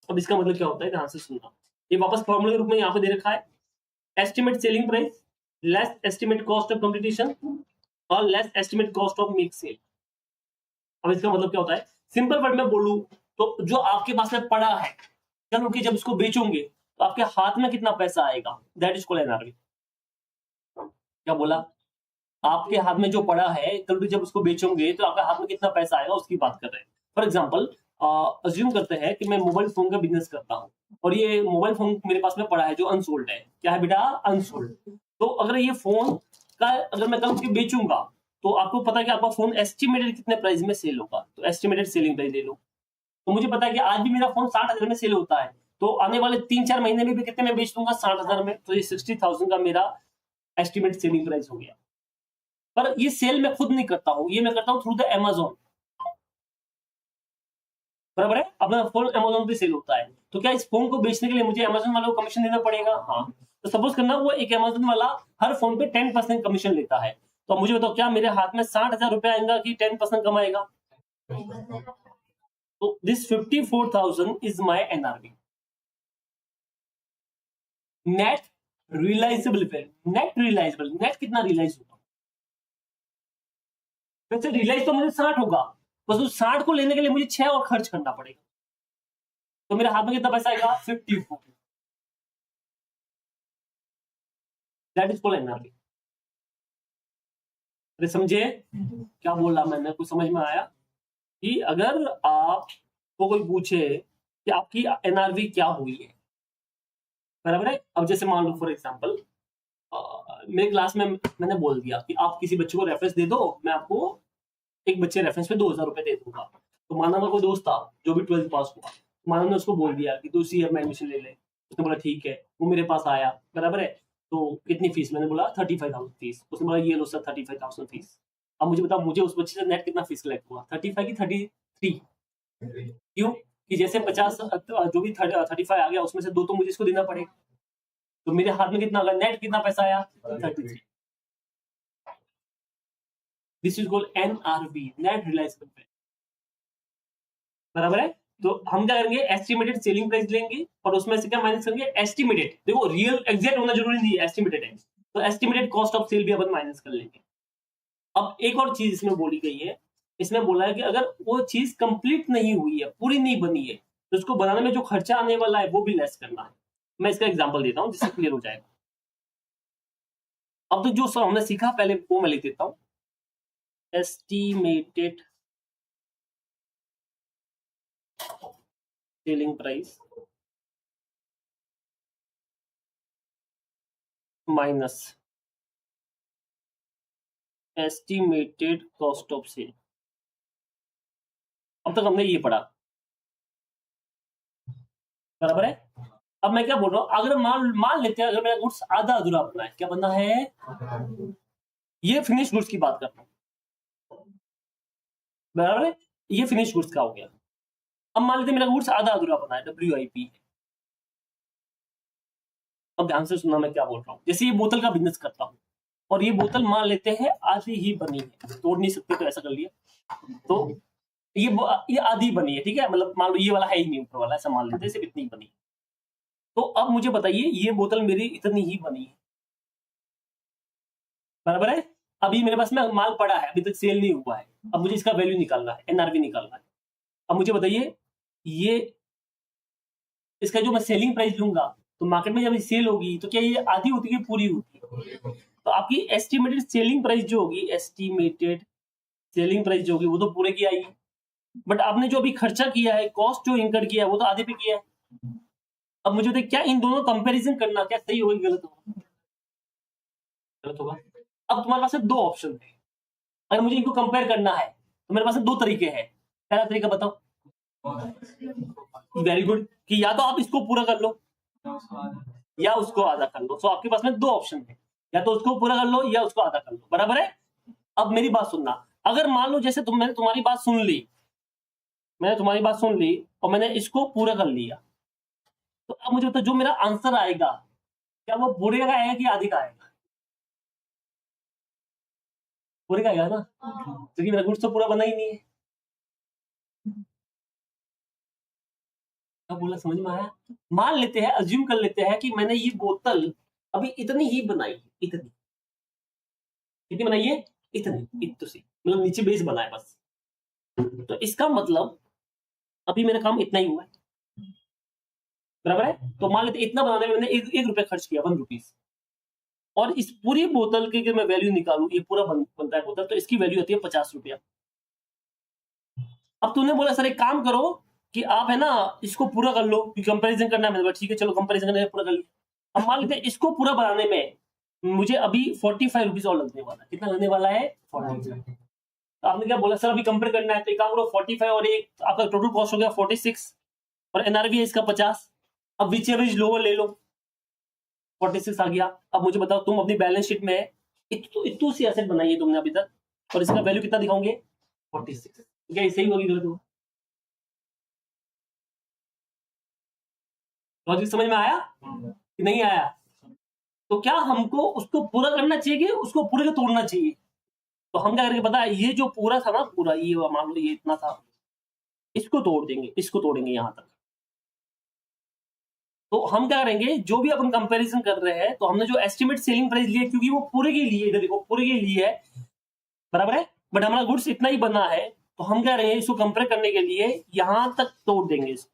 अब इसका मतलब क्या होता है, ध्यान से सुनना, ये वापस फॉर्मूले के रूप में यहाँ पे दे रखा है, estimate selling price less estimate cost of competition और less estimate cost of make sale. अब इसका मतलब क्या होता है, सिंपल वर्ड में बोलूं तो जो आपके पास में पड़ा है कल उनके जब इसको बेचोगे तो आपके हाथ में कितना पैसा आएगा, दैट इज कॉल्ड एनआरवी। क्या बोला, आपके हाथ में जो पड़ा है कल भी जब उसको बेचोगे तो आपके हाथ में कितना पैसा आएगा उसकी बात कर रहे हैं। फॉर एग्जाम्पल अज्यूम करते हैं कि मैं मोबाइल फोन का बिजनेस करता हूँ और ये मोबाइल फोन मेरे पास में पड़ा है जो अनसोल्ड है, क्या है बेटा, अनसोल्ड। तो अगर ये फोन का अगर मैं कल उसको बेचूंगा तो आपको पता है कि आपका फोन एस्टिमेटेड कितने प्राइस में सेल होगा, तो एस्टिमेटेड सेलिंग प्राइस ले लो। तो मुझे पता है कि आज भी मेरा फोन 60,000 में सेल होता है, तो आने वाले 3-4 महीने में भी कितने में बेच दूंगा, 60,000 में, तो ये 60,000 का मेरा एस्टिमेट सेलिंग प्राइस हो गया। पर ये सेल मैं खुद नहीं करता हूं, ये मैं करता हूं थ्रू द Amazon। बराबर है। अपना फोन अमेजोन पे सेल होता है, तो क्या इस फोन को बेचने के लिए मुझे अमेजोन वालों को कमीशन देना पड़ेगा? हाँ। तो सपोज करना वो एक अमेजोन वाला हर फोन पे 10% कमीशन लेता है, तो मुझे बताओ क्या मेरे हाथ में 60,000 रुपया आएगा कि 10% कमाएगा? तो this 54,000 is my NRV, net realisable. Net realisable, net कितना रियलाइज होगा? वैसे रियलाइज तो मुझे 60 होगा, बस उस 60 को लेने के लिए मुझे 6 और खर्च करना पड़ेगा, तो मेरे हाथ में कितना पैसा आएगा? 54। That is called NRV. अरे समझे क्या बोला मैंने? कुछ समझ में आया? कि अगर आपको कोई पूछे कि आपकी एनआरवी क्या हुई है, बराबर है। अब जैसे मान लो फॉर एग्जांपल मेरे क्लास में मैंने बोल दिया कि आप किसी बच्चे को रेफरेंस दे दो, मैं आपको एक बच्चे रेफरेंस पे 2,000 रुपए दे दूंगा। तो माना का कोई दोस्त था जो भी 12th पास हुआ, माना ने उसको बोल दिया कि तू सी में एडमिशन ले ले। उसने बोला ठीक है, वो मेरे पास आया, बराबर है। तो कितनी फीस? मैंने बोला 35,000 फीस। उसने बोला ये लो सर 35,000 फीस। अब मुझे बताओ मुझे उस बच्चे से नेट कितना फीस कलेक्ट हुआ? 35 की 33? क्यों? कि जैसे 50 जो भी 35 आ गया उसमें से 2 तो मुझे इसको देना पड़ेगा, तो मेरे हाथ में कितना आ गया? नेट कितना पैसा आया? 33। This is called NRV, net realisable price, बराबर है। तो हम क्या करेंगे? एस्टिमेटेड सेलिंग प्राइस लेंगे और उसमें से क्या माइनस करेंगे? एस्टिमेटेड। देखो रियल एग्जैक्ट होना जरूरी नहीं है, एस्टिमेटेड है, तो एस्टिमेटेड कॉस्ट ऑफ सेल भी अपन माइनस कर लेंगे। अब एक और चीज इसमें बोली गई है, इसमें बोला है कि अगर वो चीज कंप्लीट नहीं हुई है, पूरी नहीं बनी है, तो उसको बनाने में जो खर्चा आने वाला है वो भी लेस करना है। मैं इसका एग्जांपल देता हूं जिससे क्लियर हो जाएगा। अब तो जो सब हमने सीखा पहले वो मैं लिख देता हूं। Estimated selling price minus estimated cost of sale. अब तक हमने ये पढ़ा, बराबर है। अब मैं क्या बोल रहा हूं, अगर मान लेते हैं अगर मेरा गुड्स आधा अधूरा बना है, क्या बना है? ये फिनिश गुड्स की बात कर रहा हूं, बराबर है। ये फिनिश गुड्स का हो गया। अब मान लेते हैं मेरा गुड्स आधा अधूरा बना है, WIP। अब ध्यान से सुनना मैं क्या बोल रहा हूँ। जैसे ये बोतल का बिजनेस करता हूँ और ये बोतल मान लेते हैं आधी ही बनी है, तोड़ नहीं सकते तो ऐसा कर लिया, तो ये आधी बनी है, ठीक है। मतलब मान लो ये वाला है ही नहीं, ऊपर वाला, ऐसा मान लेते हैं सिर्फ इतनी बनी। तो अब मुझे बताइए ये बोतल मेरी इतनी ही बनी है, बराबर है। अभी मेरे पास में माल पड़ा है, अभी तक सेल नहीं हुआ है, अब मुझे इसका वैल्यू निकालना है, एनआरवी निकालना है। अब मुझे बताइए ये इसका जो मैं सेलिंग प्राइस लूंगा, तो मार्केट में जब सेल होगी तो क्या ये आधी होती है पूरी होती है? तो आपकी एस्टिमेटेड सेलिंग प्राइस जो होगी, एस्टिमेटेड सेलिंग प्राइस जो होगी वो तो पूरे की आएगी, बट आपने जो अभी खर्चा किया है, कॉस्ट जो इनकर किया है वो तो आधे पे किया है। अब मुझे बताइए क्या इन दोनों कंपैरिजन करना, क्या सही होगा गलत होगा? गलत होगा। अब तुम्हारे पास दो ऑप्शन है, अगर मुझे इनको कंपेयर करना है तो मेरे पास दो तरीके हैं। पहला तरीका बताओ, वेरी गुड, कि या तो आप इसको पूरा कर लो या उसको आधा कर लो। सो आपके पास में दो ऑप्शन है, या तो उसको पूरा कर लो या उसको आधा कर लो, बराबर है। अब मेरी बात सुनना, अगर मान लो जैसे मैंने तुम्हारी बात सुन ली, और मैंने इसको पूरा कर लिया, तो अब मुझे बताओ जो मेरा आंसर आएगा क्या वो पूरे का आएगा कि आधे का आएगा? पूरे का आएगा ना, क्योंकि मेरा गुड्स तो पूरा बना ही नहीं है। अब बोला समझ में आया? मान लेते हैं, अज्यूम कर लेते हैं कि मैंने ये बोतल अभी इतनी ही बनाई, इतनी कितनी बनाई है? इतनी इतनी सी, मतलब नीचे बेस बना है बस। तो इसका मतलब अभी मेरा काम इतना ही हुआ है, बराबर है। तो मान लेते इतना बनाने में मैंने एक रुपया खर्च किया, 1 रुपीज, और इस पूरी बोतल की अगर मैं वैल्यू निकालू, ये पूरा बनता है बोतल, तो इसकी वैल्यू होती है 50 रुपया। अब तूने बोला सर एक काम करो कि आप है ना इसको पूरा कर लो, कंपैरिजन करना है। मैंने बोला ठीक है चलो कंपैरिजन करने पूरा कर लिया। अब मान लेते हैं इसको पूरा बनाने में मुझे अभी 45 रुपीज और लगने वाला है। कितना लगने वाला है? 45। तो आपने क्या बोला सर अभी कंपेयर करना है, तो एक काम करो 45 और एक आपका टोटल कॉस्ट हो गया 46, और एनआरवी है इसका 50। अब विच एवरेज लोअर ले लो, 46 आ गया। अब मुझे बताओ तुम अपनी बैलेंस शीट में इतनी सी एसेट बनाई है तुमने अभी तक, और इसका वैल्यू कितना दिखाओगे? 46। क्या ये सही होगी गलत होगा? लॉजिक समझ में आया कि नहीं आया? तो क्या हमको उसको पूरा करना चाहिए कि उसको पूरे को तोड़ना चाहिए? तो हम क्या करेंगे पता है, ये जो पूरा था ना, पूरा ये मान लो ये इतना था, इसको तोड़ देंगे, इसको तोड़ेंगे यहां तक। तो हम क्या करेंगे, जो भी अपन कंपैरिजन कर रहे हैं, तो हमने जो एस्टिमेट सेलिंग प्राइस लिया क्योंकि वो पूरे के लिए, इधर देखो पूरे के लिए है, बराबर है, बट हमारा गुड्स इतना ही बना है, तो हम क्या रहे हैं, इसको कंपेयर करने के लिए यहां तक तोड़ देंगे इसको।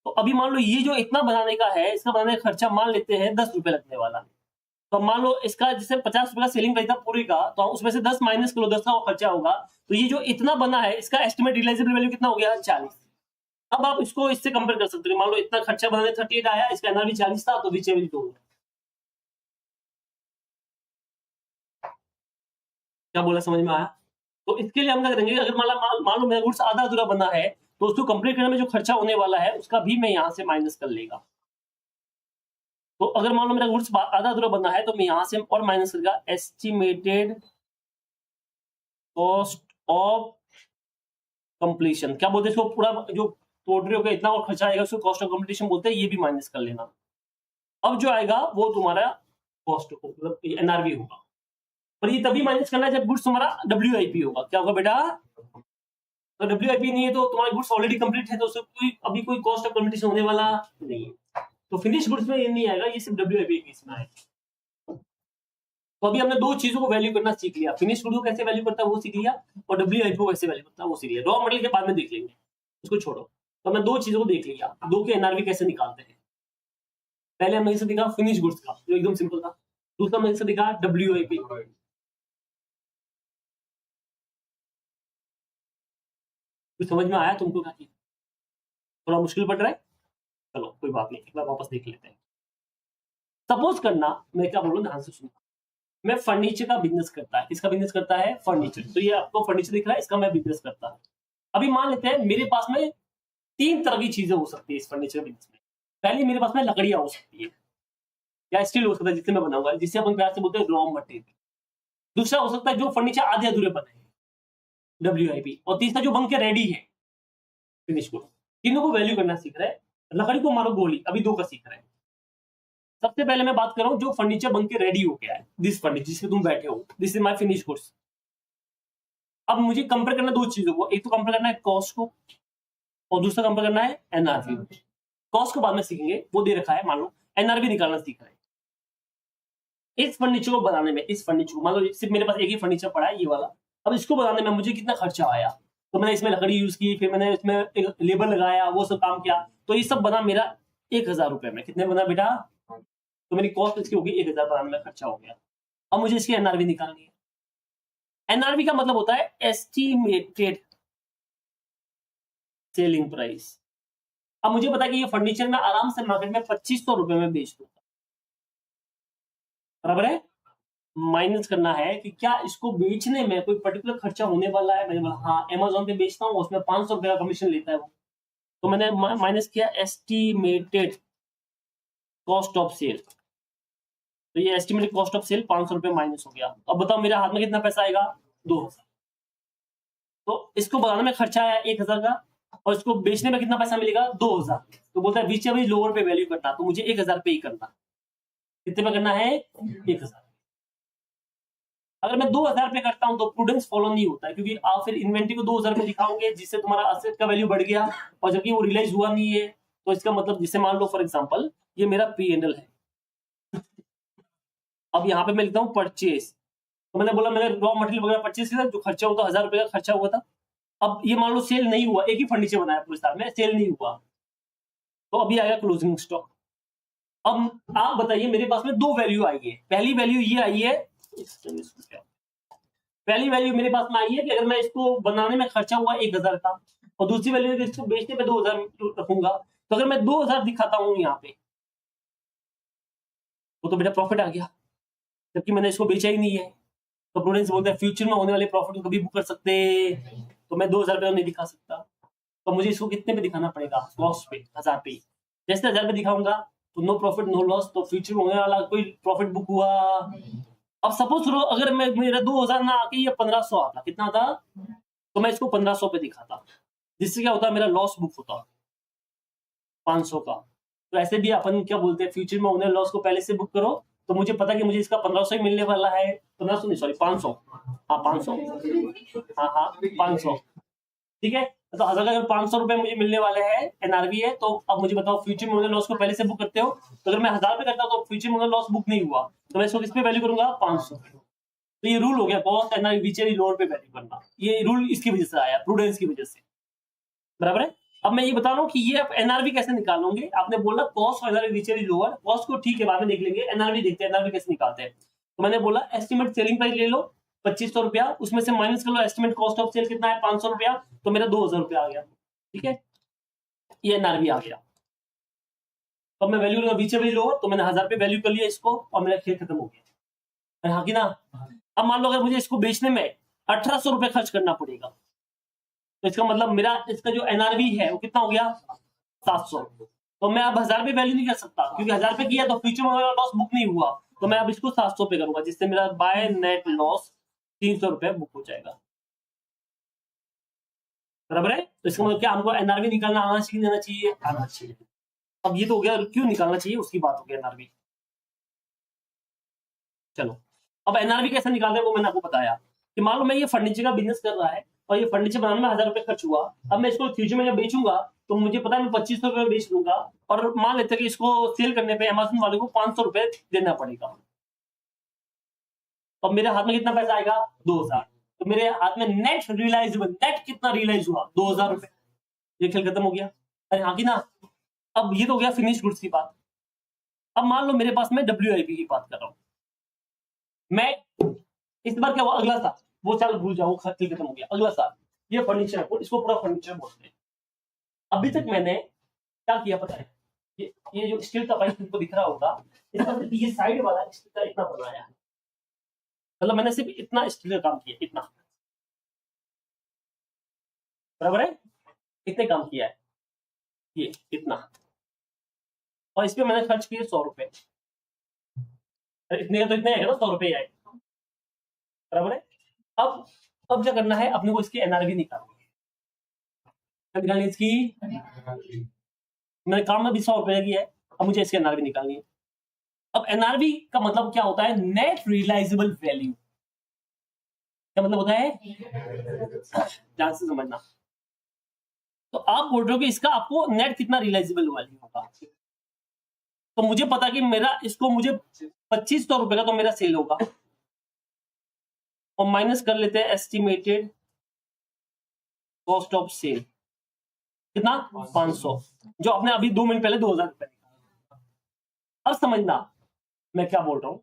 तो अभी मान लो ये जो इतना बनाने का है, इसका बनाने का खर्चा मान लेते हैं 10 रुपए लगने वाला है। तो मान लो इसका जैसे 50 रुपए का सेलिंग प्राइस था पूरे का, तो उसमें से 10 माइनस करो, 10 का वो खर्चा होगा, तो ये जो इतना बना है इसका एस्टिमेट रियलाइजेबल वैल्यू कितना हो गया, 40। अब आप इसको इससे कंपेयर कर सकते हो, मान लो इतना खर्चा बनाने 38 आया, इसका एनआरवी 40 था, तो रीचेबल 2। क्या बोला, समझ में आया? तो इसके लिए हम क्या करेंगे, अगर मान लो मेरा गुड्स आधा अधूरा बना है, तो उसको कंप्लीट करने में जो खर्चा होने वाला है उसका भी मैं यहां से माइनस कर लेगा। तो अगर मान लो मेरा गुड्स आधा अधूरा बना है, तो मैं यहां से और माइनस करेगा, एस्टिमेटेड कॉस्ट ऑफ कंप्लीशन। क्या बोलते हैं इसको, पूरा जो तोड़ रहे हो इतना और खर्चा आएगा, उसको कॉस्ट ऑफ कंप्लीशन बोलते हैं, ये भी माइनस कर लेना। अब जो आएगा वो तुम्हारा कॉस्ट मतलब एनआरवी होगा, और ये तभी माइनस करना है जब गुड्स तुम्हारा डब्ल्यूआईपी होगा। क्या होगा बेटा? तो डब्ल्यूआईपी नहीं है तो तुम्हारे गुड्स ऑलरेडी कंप्लीट है, तो उससे कोई अभी कोई कॉस्ट ऑफ कंप्लीशन होने वाला नहीं है। तो फिनिश गुड्स में ये नहीं आएगा, ये सिर्फ डब्ल्यूआईपी केस में आएगा। तो अभी हमने दो चीजों को वैल्यू करना सीख लिया, फिनिश गुड को कैसे वैल्यू करता है वो सीख लिया, और डब्ल्यूआईपी को कैसे वैल्यू करता है वो सीख लिया। रॉ मटेरियल के बाद में देख लेंगे, उसको छोड़ो। तो हमने दो चीजों को देख लिया, दो के एनआरवी कैसे निकालते हैं। पहले हमने इसे दिखा फिनिश गुड्स का, जो एकदम सिंपल था। दूसरा हमने इसे दिखा डब्ल्यूआईपी। कुछ समझ में आया तुमको? क्या थोड़ा मुश्किल पड़ रहा है? चलो कोई बात नहीं, एक बार वापस देख लेते हैं। सपोज करना, मैं क्या बोल रहा हूँ ध्यान से सुनो, मैं फर्नीचर का बिजनेस करता है। किसका बिजनेस करता है? फर्नीचर। तो ये आपको फर्नीचर दिख रहा है, इसका मैं बिजनेस करता है। अभी मान लेते हैं मेरे पास में तीन तरह की चीजें हो सकती है इस फर्नीचर बिजनेस में। पहली, मेरे पास में लकड़ियां हो सकती है, या स्टील हो सकता है जिससे मैं बनाऊंगा, जिसे अपन प्यार से बोलते हैं रॉ मटेरियल। दूसरा हो सकता है जो फर्नीचर आधे अधूरे बने हैं, डब्ल्यूआईपी। और तीसरा जो बन के रेडी है, फिनिश को। तीनों को वैल्यू करना सीख रहा है। लकड़ी को मारो गोली, अभी दो का सीख रहा है। सबसे पहले मैं बात कर रहा हूं जो फर्नीचर बन के रेडी हो गया है, दिस फर्नीचर जिसमें तुम बैठे हो, this is my finish goods. अब मुझे कंपेयर करना दो चीजों को, एक तो कंपेयर करना है कॉस्ट को, और दूसरा कंपेयर करना है एनआरवी को। कॉस्ट को बाद में सीखेंगे, वो दे रखा है, मान लो एनआरवी निकालना सीख रहे हैं। इस फर्नीचर को बनाने में, इस फर्नीचर को मान लो सिर्फ मेरे पास एक ही फर्नीचर पड़ा है, ये वाला। अब इसको बनाने में मुझे कितना खर्चा आया, तो मैंने इसमें लकड़ी यूज की, फिर मैंने इसमें एक लेबर लगाया, वो सब काम किया, तो ये सब बना मेरा 1000 रुपए में। कितने बना बेटा? तो मेरी कॉस्ट इसकी होगी 1000 बनाने में खर्चा हो गया। अब मुझे इसकी एनआरवी निकालनी है। एनआरवी का मतलब होता है एस्टिमेटेड सेलिंग प्राइस। अब मुझे पता है कि ये फर्नीचर में आराम से मार्केट में 2500 रुपए में बेच दूंगा, बराबर है। माइनस करना है कि क्या इसको बेचने में कोई पर्टिकुलर खर्चा होने वाला है। मैंने बोला हाँ, अमेजोन पे बेचता हूँ, उसमें 500 रुपए का कमीशन लेता है वो। तो मैंने माइनस किया एस्टिमेटेड कॉस्ट ऑफ सेल। तो ये एस्टिमेटेड कॉस्ट ऑफ सेल 500 रुपए माइनस हो गया। अब बताओ मेरे हाथ में कितना पैसा आएगा? 2000। तो इसको बनाने में खर्चा आया 1000 का, और इसको बेचने में कितना पैसा मिलेगा? 2000। तो बोलता है बीच में लोअर पे वैल्यू करना, तो मुझे 1000 पे ही करना। कितने पे करना है? 1000। अगर मैं 2000 पे करता हूं तो प्रूडेंस फॉलो नहीं होता है, क्योंकि आप फिर इन्वेंट्री को 2000 पे दिखाओगे, जिससे तुम्हारा असेट का वैल्यू बढ़ गया, और जबकि वो रियलाइज हुआ नहीं है। तो इसका मतलब, जिससे मान लो फॉर एग्जांपल ये मेरा P&L है। अब यहाँ पे मैं लिखता हूँ परचेज। तो मैंने बोला मैंने रॉ मटेरियल वगैरह परचेज किया, जो खर्चा होता 1000 रुपए का खर्चा हुआ था। अब ये मान लो सेल नहीं हुआ, एक ही फर्नीचर बनाया पूरे साल में, सेल नहीं हुआ, तो अभी आएगा क्लोजिंग स्टॉक। अब आप बताइए, मेरे पास में दो वैल्यू आई है। पहली वैल्यू ये आई है, पहली वैल्यू मेरे पास में आई है कि अगर मैं इसको बनाने में खर्चा हुआ 1000 का, और दूसरी वैल्यू इसको बेचने पे 2000 रखूंगा, तो अगर मैं 2000 दिखाता हूं यहाँ पे, तो बेटा प्रॉफिट आ गया, जबकि मैंने इसको बेचा ही नहीं है। तो प्रूडेंस बोलते हैं फ्यूचर में होने वाले प्रॉफिट को कभी बुक कर सकते, तो मैं 2000 रुपये नहीं दिखा सकता। तो मुझे इसको कितने पे दिखाना पड़ेगा? कॉस्ट पे, 1000 पे। जैसे 1000 पे दिखाऊंगा तो नो प्रॉफिट नो लॉस, तो फ्यूचर में होने वाला कोई प्रॉफिट बुक हुआ। अब सपोज करो अगर मैं मेरा 2000 ना आके ये 1500 आता, कितना था? तो मैं इसको 1500 पे दिखाता, जिससे क्या होता, मेरा लॉस बुक होता 500 का। तो ऐसे भी अपन क्या बोलते हैं, फ्यूचर में होने लॉस को पहले से बुक करो, तो मुझे पता कि मुझे इसका 1500 ही मिलने वाला है, 1500 नहीं सॉरी 500, हाँ 500, हाँ 500, ठीक है। तो अगर 500 रुपए मुझे मिलने वाले हैं, एनआरवी है, तो अब मुझे बताओ फ्यूचर में होने लॉस को पहले से बुक करते हो, तो अगर मैं 1000 पे करता हूँ तो फ्यूचर में होने लॉस बुक नहीं हुआ, तो मैं इसको किस पे वैल्यू करूंगा, 500। तो ये रूल हो गया कॉस्ट एनआरवी विचर लोअर पे वैल्यू करना, ये रूल इसकी वजह से आया, प्रूडेंस की वजह से, बराबर है। अब मैं ये बता रहा हूँ कि ये आप एनआरवी कैसे निकालोगे, आपने बोला कॉस्ट एनआरवी विचर लोअर, कॉस्ट को ठीक है बाद में देख लेंगे, एनआरवी देखते हैं एनआरवी कैसे निकालते हैं। तो मैंने बोला एस्टिमेट सेलिंग प्राइस ले लो 2500 रुपया, उसमें से माइनस कर लो एस्टिमेट कॉस्ट ऑफ सेल कितना है 500 रुपया, तो मेरा 2000 रुपया आ गया, ठीक है, ये एनआरवी आ गया। तो मैं वैल्यू लूंगा विचर लोअर, तो मैंने 1000 पे वैल्यू कर लिया इसको, और मेरा खेल खत्म हो गया, हाँ कि ना। अब मान लो अगर मुझे इसको बेचने में 1800 रुपए खर्च करना पड़ेगा, तो इसका मतलब मेरा इसका जो एनआरवी है वो कितना हो गया 700। तो मैं अब 1000 पे वैल्यू नहीं कर सकता, क्योंकि 1000 पे किया तो फ्यूचर में लॉस बुक नहीं हुआ, तो मैं अब इसको 700 पे करूंगा, जिससे मेरा बाय नेट लॉस 300 रुपए बुक हो जाएगा, बराबर है। तो इसका मतलब क्या, हमको एनआरवी निकालना आना चाहिए, देना चाहिए, आना चाहिए। अब ये तो हो गया क्यों निकालना चाहिए उसकी बात हो गई, एनआरवी। चलो अब एनआरवी कैसे निकालते हैं वो मैंने आपको बताया, कि मान लो मैं ये फर्नीचर का बिजनेस कर रहा है, और ये फर्नीचर बनाने में 1000 रुपए खर्च हुआ, अब मैं इसको फ्यूचर में जब बेचूंगा तो मुझे पता है मैं 2500 रुपए बेच लूंगा, और मान लेते हैं कि इसको सेल करने पे अमेज़न वाले को 500 रुपए देना पड़ेगा, अब मेरे हाथ में कितना पैसा आएगा 2000, तो मेरे हाथ में नेट रियलाइजेबल, नेट कितना रियलाइज हुआ 2000 रुपए, ये खेल खत्म हो गया, अरे हाँ कि ना। अब ये तो हो गया फिनिश गुड्स की बात। अब मान लो मेरे पास मैं WIP की बात कर रहा हूं, मैं इस बार क्या हुआ, अगला साल वो चल भूल जाओ, खेल खत्म हो गया, अगला साल ये फर्नीचर है, इसको पूरा फर्नीचर बोलते हैं। अभी तक मैंने क्या किया पता है, ये जो स्टील का पाइप तुमको दिख रहा होगा, इसका ये साइड वाला स्टील का इतना बनाया है, मतलब मैंने सिर्फ इतना स्टील का काम किया, इतना, बराबर है, इतने काम किया है, ये इतना, और इस पे मैंने खर्च किए 100 रुपए, इतने का तो इतने है ना, 100 रुपए आए, बराबर है। अब क्या करना है, अपने को इसकी एनआरवी निकालनी है, क्या निकालनी है इसकी, मैंने काम में भी 100 रुपए की है, अब मुझे इसकी एनआरवी निकालनी है। अब एनआरवी का मतलब क्या होता है, नेट रियलाइजेबल वैल्यू, क्या मतलब होता है, ध्यान से समझना। तो आप बोल रहे हो कि इसका आपको नेट कितना रियलाइजेबल वैल्यू होगा, तो मुझे पता कि मेरा इसको मुझे 2500 रुपए का तो मेरा सेल होगा, और माइनस कर लेते हैं एस्टिमेटेड कॉस्ट ऑफ सेल कितना 500, जो आपने अभी 2 मिनट पहले 2000 रुपए। अब समझना मैं क्या बोल रहा हूं,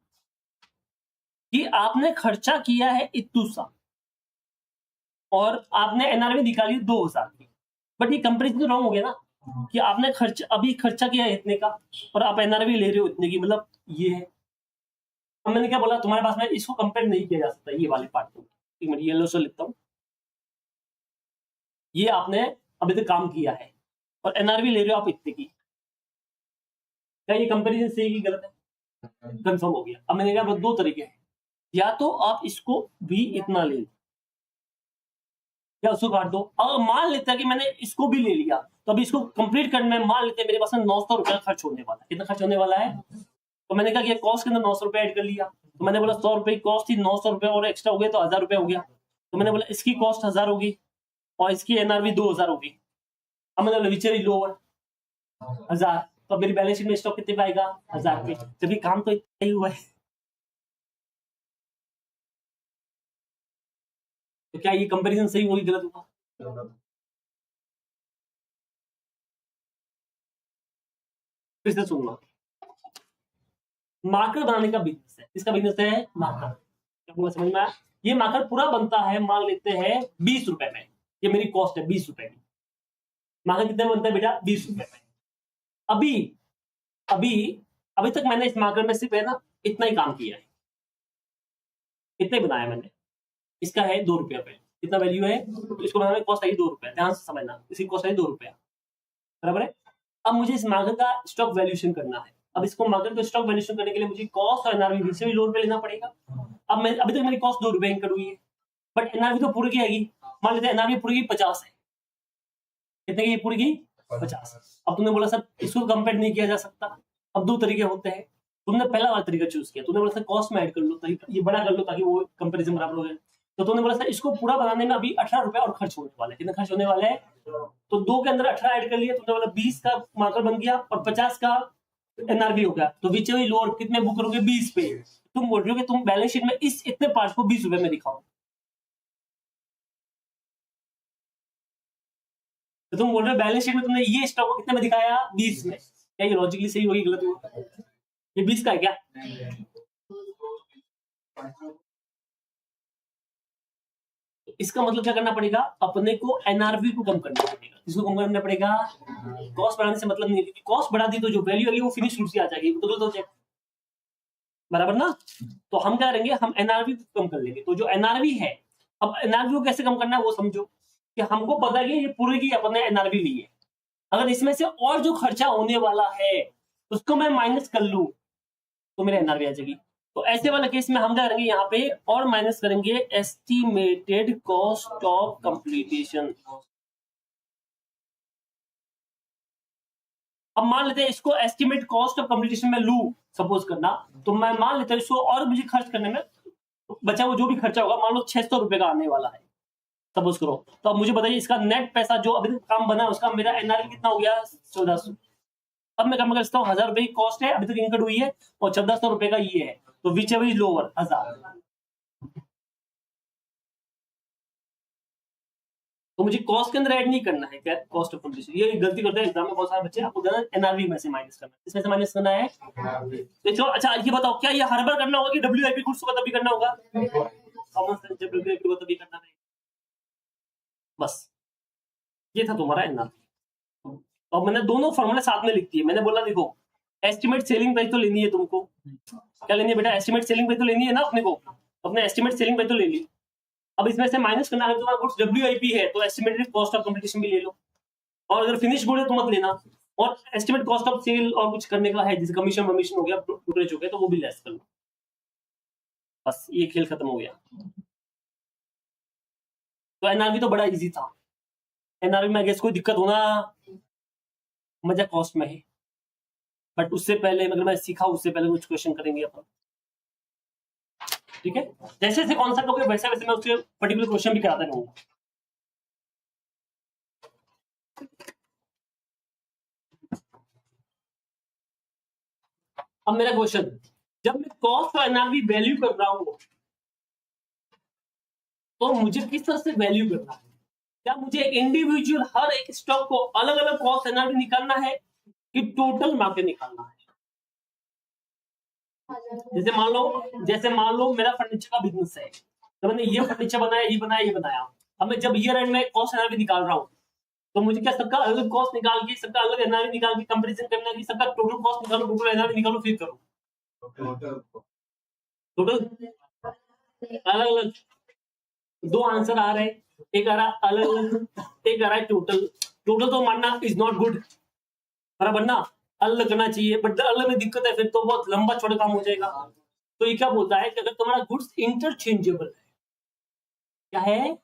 कि आपने खर्चा किया है इतू सा, और आपने एनआरवी निकाली 2000 की, बट ये कंपेरिजन रॉन्ग हो गया ना, कि आपने अभी खर्चा किया है इतने का, और आप एनआरवी ले रहे हो इतने की, मतलब ये है। अब मैंने क्या बोला तुम्हारे पास में, इसको कंपेयर नहीं किया जा सकता, ये वाले पार्ट को, एक मिनट येलो से लिखता हूं, ये आपने अभी तक काम किया है और एनआरवी ले रहे हो आप इतने की, क्या ये कंपेरिजन सही की गलत है, कंफर्म हो गया। अब मैंने कहा दो तरीके हैं, या तो आप इसको भी इतना ले लो, या उसको काट दो, अगर मान लेते हैं कि मैंने इसको भी ले लिया, तो अभी इसको कंप्लीट करने में मान लेते हैं मेरे पास में 900 रुपया खर्च होने वाला है, कितना खर्च होने वाला है, तो मैंने कहा कि कॉस्ट के अंदर 900 रुपया ऐड कर लिया, तो मैंने बोला 100 रुपए की कॉस्ट थी, 900 रुपया और एक्स्ट्रा हो गया तो 1000 रुपया हो गया, तो मैंने बोला इसकी कॉस्ट 1000 होगी और इसकी एनआरवी 2000 होगी। अब मैंने बोला विचर लोअर 1000, तो मेरी बैलेंस शीट में स्टॉक कितने पे आएगा 1000 पे, जबकि काम तो इतना ही हुआ है। तो क्या ये कंपैरिजन सही होगी गलत होगा, फिर से सुनना। मार्कर बनाने का बिजनेस है, इसका बिजनेस है मार्कर, क्या पूरा समझ में आया। ये मार्कर पूरा बनता है मान लेते हैं 20 रुपए में, ये मेरी कॉस्ट है 20 रुपए की, मार्कर कितने में बनता है बेटा 20 रुपए में। अभी अभी अभी तक मैंने इस मार्कर में सिर्फ है ना इतना ही काम किया है, इतना ही बनाया मैंने, इसका है 2 रुपया पे, कितना वैल्यू है, तो इसको बनाने में कॉस्ट आई 2 रुपया, ध्यान से समझना, इसकी कॉस्ट आई 2 रुपया, बराबर है। अब मुझे इस मार्कर का स्टॉक वैल्यूएशन करना है, अब इसको मार्कर को स्टॉक वैल्यूएशन करने के लिए मुझे कॉस्ट और एनआरवी से भी 2 रुपए लेना पड़ेगा। अब मैं अभी तक मेरी कॉस्ट 2 रुपए इंकर हुई है, बट एनआरवी तो पूरी की आएगी, मान लेते हैं एनआरवी पूरी की 50 है, कितने की पूरी की 50। अब तुमने बोला सर इसको कंपेयर नहीं किया जा सकता। अब दो तरीके होते हैं, तुमने पहला वाला तरीका चूज किया, तुमने बोला सर कॉस्ट में ऐड कर लो ताकि ये बड़ा कर लो ताकि वो कंपैरिजन बराबर हो जाए। तो तुमने बोला सर इसको पूरा बनाने में अभी 18 रुपए और खर्च होने वाले, कितना खर्च होने वाला है? तो 2 के अंदर 18 ऐड कर लिया, तुमने बोला 20 का मार्कर बन गया और 50 का एनआरवी हो गया। तो विच वे लोअर कितने बुक करोगे? 20 पे। तुम बोल रहे हो कि तुम बैलेंस शीट में इस इतने पार्ट को 20 रुपए में दिखाओ, तो तुम बोल रहे हो बैलेंस शीट में तुमने ये स्टॉक को कितने में दिखाया? 20 में। क्या ये लॉजिकली सही होगी गलत होगी? ये 20 का है क्या? इसका मतलब क्या करना पड़ेगा? अपने को एनआरवी को कम करना पड़ेगा। इसको कम करना पड़ेगा। कॉस्ट बढ़ाने से मतलब नहीं है, कॉस्ट बढ़ा दी तो जो वैल्यू आएगी वो फिनिश रूट से आ जाएगी, तो गलत हो जाएगा, बराबर ना? तो हम क्या करेंगे, हम एनआरवी को कम कर लेंगे। तो जो एनआरवी है, अब एनआरवी को कैसे कम करना है वो समझो कि हमको पता है कि ये पूरी की अपने एनआरवी ली है। अगर इसमें से और जो खर्चा होने वाला है उसको मैं माइनस कर लूं तो मेरे एनआरवी आ जाएगी। तो ऐसे वाला केस में हम क्या करेंगे, यहाँ पे और माइनस करेंगे एस्टिमेटेड कॉस्ट ऑफ कंप्लीटेशन। अब मान लेते हैं इसको एस्टिमेट कॉस्ट ऑफ कंप्लीटेशन में लू सपोज करना, तो मैं मान लेता हूँ इसको और मुझे खर्च करने में बचा वो जो भी खर्चा होगा, मान लो 600 रुपए का आने वाला है सपोज करो। तो अब मुझे बताइए इसका नेट पैसा जो अभी तक काम बना है उसका मेरा एनआरवी कितना हो गया? 1400। अब मैं कम करता हूँ 1000 रुपए की कॉस्ट है अभी तक इनकर्ड हुई है और 1400 रुपए का ये है, तो विच एवर इज लोअर 1000। तो मुझे कॉस्ट के अंदर ऐड नहीं करना है क्या कॉस्ट ऑफ कंप्लीशन? ये गलती करते हैं एग्जाम में बहुत सारे बच्चे, आपको एनआरवी में से माइनस करना है। इसमें से माइनस करना है। तो चलो अच्छा ये बताओ क्या ये हर बार करना होगा कि डब्ल्यूआईपी गुड्स को तभी करना होगा? कॉमन सेंस जब डब्ल्यूआईपी को तभी करना है। बस ये था तुम्हारा एनआरवी। अब मैंने दोनों फॉर्मूले साथ में लिख दिए। मैंने बोला देखो एस्टिमेट सेलिंग प्राइस तो लेनी है तुमको, क्या लेनी है बेटा? एस्टिमेट सेलिंग प्राइस तो लेनी है ना अपने को, अपने एस्टिमेट सेलिंग प्राइस तो ले ली। अब इसमें से माइनस करना है, तुम्हारा गुड्स डब्ल्यूआईपी है तो एस्टिमेटेड कॉस्ट ऑफ कंप्लीटेशन भी ले लो, और अगर फिनिश गुड है तो मत लेना। और एस्टिमेट कॉस्ट ऑफ सेल और कुछ करने का है जैसे कमीशन वमीशन हो गया, ब्रोकरेज हो गया, तो वो भी लेस कर लो। बस ये खेल खत्म हो गया। तो एनआरवी तो बड़ा इजी था। एनआरवी में कोई दिक्कत होना मजा कॉस्ट में है, बट उससे पहले अगर मैं सीखा उससे पहले कुछ क्वेश्चन करेंगे अपन, ठीक है? जैसे जैसे कॉन्सेप्ट हो गए वैसे वैसे मैं उसके पर्टिकुलर क्वेश्चन भी कराता रहूंगा। अब मेरा क्वेश्चन, जब मैं कॉस्ट और एनआरवी वैल्यू कर रहा हूं तो मुझे किस तरह से वैल्यू करना है? क्या मुझे इंडिविजुअल हर एक स्टॉक को अलग अलग कॉस्ट एनआरवी निकालना है कि टोटल मार्केट निकालना है? जैसे मान लो मेरा फर्नीचर का बिजनेस है, तो मैंने ये फर्नीचर बनाया, ये बनाया, ये बनाया। अब मैं जब ईयर एंड में कॉस्ट एनआरवी निकाल रहा हूं तो मुझे क्या सबका अलग कॉस्ट निकाल के सबका अलग एनआरवी निकाल के कंपैरिजन करना है कि सबका टोटल कॉस्ट निकालो, टोटल एनआरवी निकालो, फिर करो टोटल अलग अलग? दो आंसर आ रहे हैं, एक आ रहा अलग अलग, एक आ रहा है टोटल। टोटल तो मानना इज नॉट गुड, बराबर ना? अलग करना चाहिए, बट अलग में दिक्कत है, फिर तो बहुत लंबा छोटा काम हो जाएगा। तो ये क्या बोलता है कि अगर तुम्हारा गुड्स इंटरचेंजेबल है, क्या है?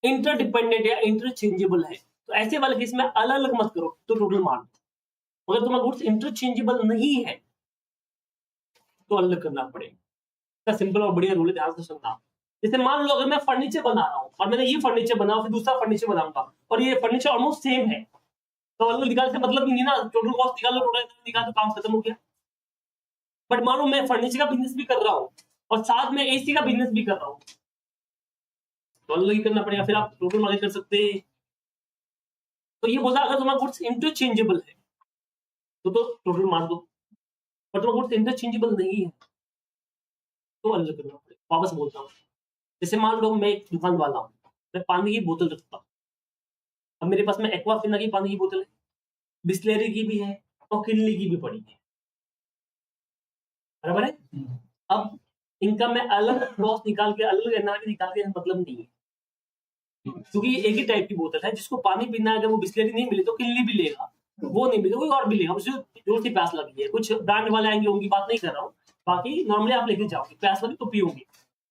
इंटरडिपेंडेंट या इंटरचेंजेबल है, तो ऐसे वाले केस में अलग अलग मत करो, तो टोटल मान लो। अगर तुम्हारा गुड्स इंटरचेंजेबल नहीं है तो अलग करना पड़ेगा। सिंपल और बढ़िया रूल है, ध्यान से सुनना। जैसे मान लो अगर मैं फर्नीचर बना रहा हूँ और मैंने ये फर्नीचर बनाया फिर दूसरा फर्नीचर बनाऊंगा और ये फर्नीचर ऑलमोस्ट सेम है, तो अलग निकाल से मतलब नहीं ना, टोटल कॉस्ट निकालो, टोटल निकाल तो काम खत्म हो गया। बट मानो मैं फर्नीचर का बिजनेस भी कर रहा हूँ और साथ में एसी का बिजनेस भी कर रहा हूँ, तो अलग ही करना पड़ेगा, फिर आप टोटल मार्केट कर सकते हैं। तो ये बोलता अगर तुम्हारा गुड्स इंटरचेंजेबल है तो टोटल मार दो, और तुम्हारा गुड्स इंटरचेंजेबल नहीं है तो अलग करना पड़ेगा। वापस बोलता हूँ, जैसे मान लो मैं एक दुकान वाला हूँ, मैं पानी की बोतल रखता हूँ। अब मेरे पास में एक्वाफिना की पानी की बोतल है, बिस्लेरी की भी है और किनली की भी पड़ी है, बराबर है? अब इनका मैं अलग कॉस्ट निकाल के अलग एनआरवी निकाल के मतलब नहीं है, क्योंकि ये एक ही टाइप की बोतल है। जिसको पानी पीना है अगर वो बिस्लेरी नहीं मिली तो किनली भी लेगा, वो नहीं मिले कोई और भी लेगा, उसे जोर से प्यास लगी है। कुछ ब्रांड वाले आएंगे उनकी बात नहीं कर रहा हूँ, बाकी नॉर्मली आप लेके जाओगे, प्यास लगी तो पियोगे।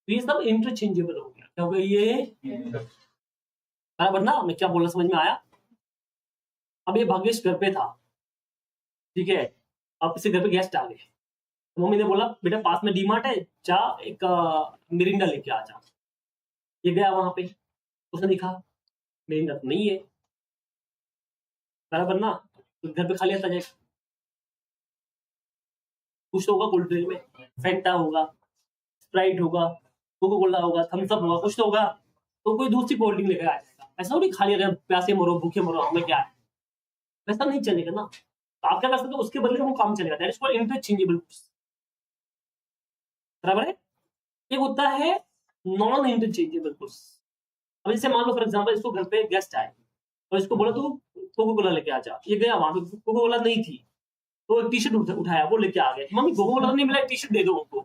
तो ये सब इंटरचेंजेबल हो गया, क्या हो गया ये? बराबर ना, मैं क्या बोल रहा समझ में आया? अब ये भाग्येश घर पे था, ठीक है, अब इसके घर पे गेस्ट आ गए, तो मम्मी ने बोला बेटा पास में डीमार्ट है, जा एक मिरिंडा लेके आ जा। ये गया वहां पे, उसने देखा मिरिंडा तो नहीं है, बराबर ना, तो घर पे खा लिया था जाके। कुछ तो होगा कोल्ड ड्रिंक में, फेंटा होगा, स्प्राइट होगा, कोको कोला होगा, थम्स अप होगा, कुछ तो होगा, तो कोई दूसरी कोल्ड ड्रिंक लेकर आ जाएगा। ऐसा थोड़ी खा लिया प्यासे मरो भूखे मरो हमें क्या है, वैसा नहीं चलेगा ना। तो आप क्या कर सकते हो, उसके बदले वो काम चलेगा, दैट इज कॉल्ड इंटरचेंजेबल, बराबर है। एक होता है नॉन इंटरचेंजेबल गुड्स। अब जैसे मान लो फॉर एग्जांपल इसको घर पे गेस्ट आए और इसको बोला तू कोको कोला लेके आ जा, ये गया वहां पे कोको कोला नहीं थी, तो एक टी शर्ट उठाया वो लेके आ गए, मम्मी कोको कोला नहीं मिला टी शर्ट दे दो उनको।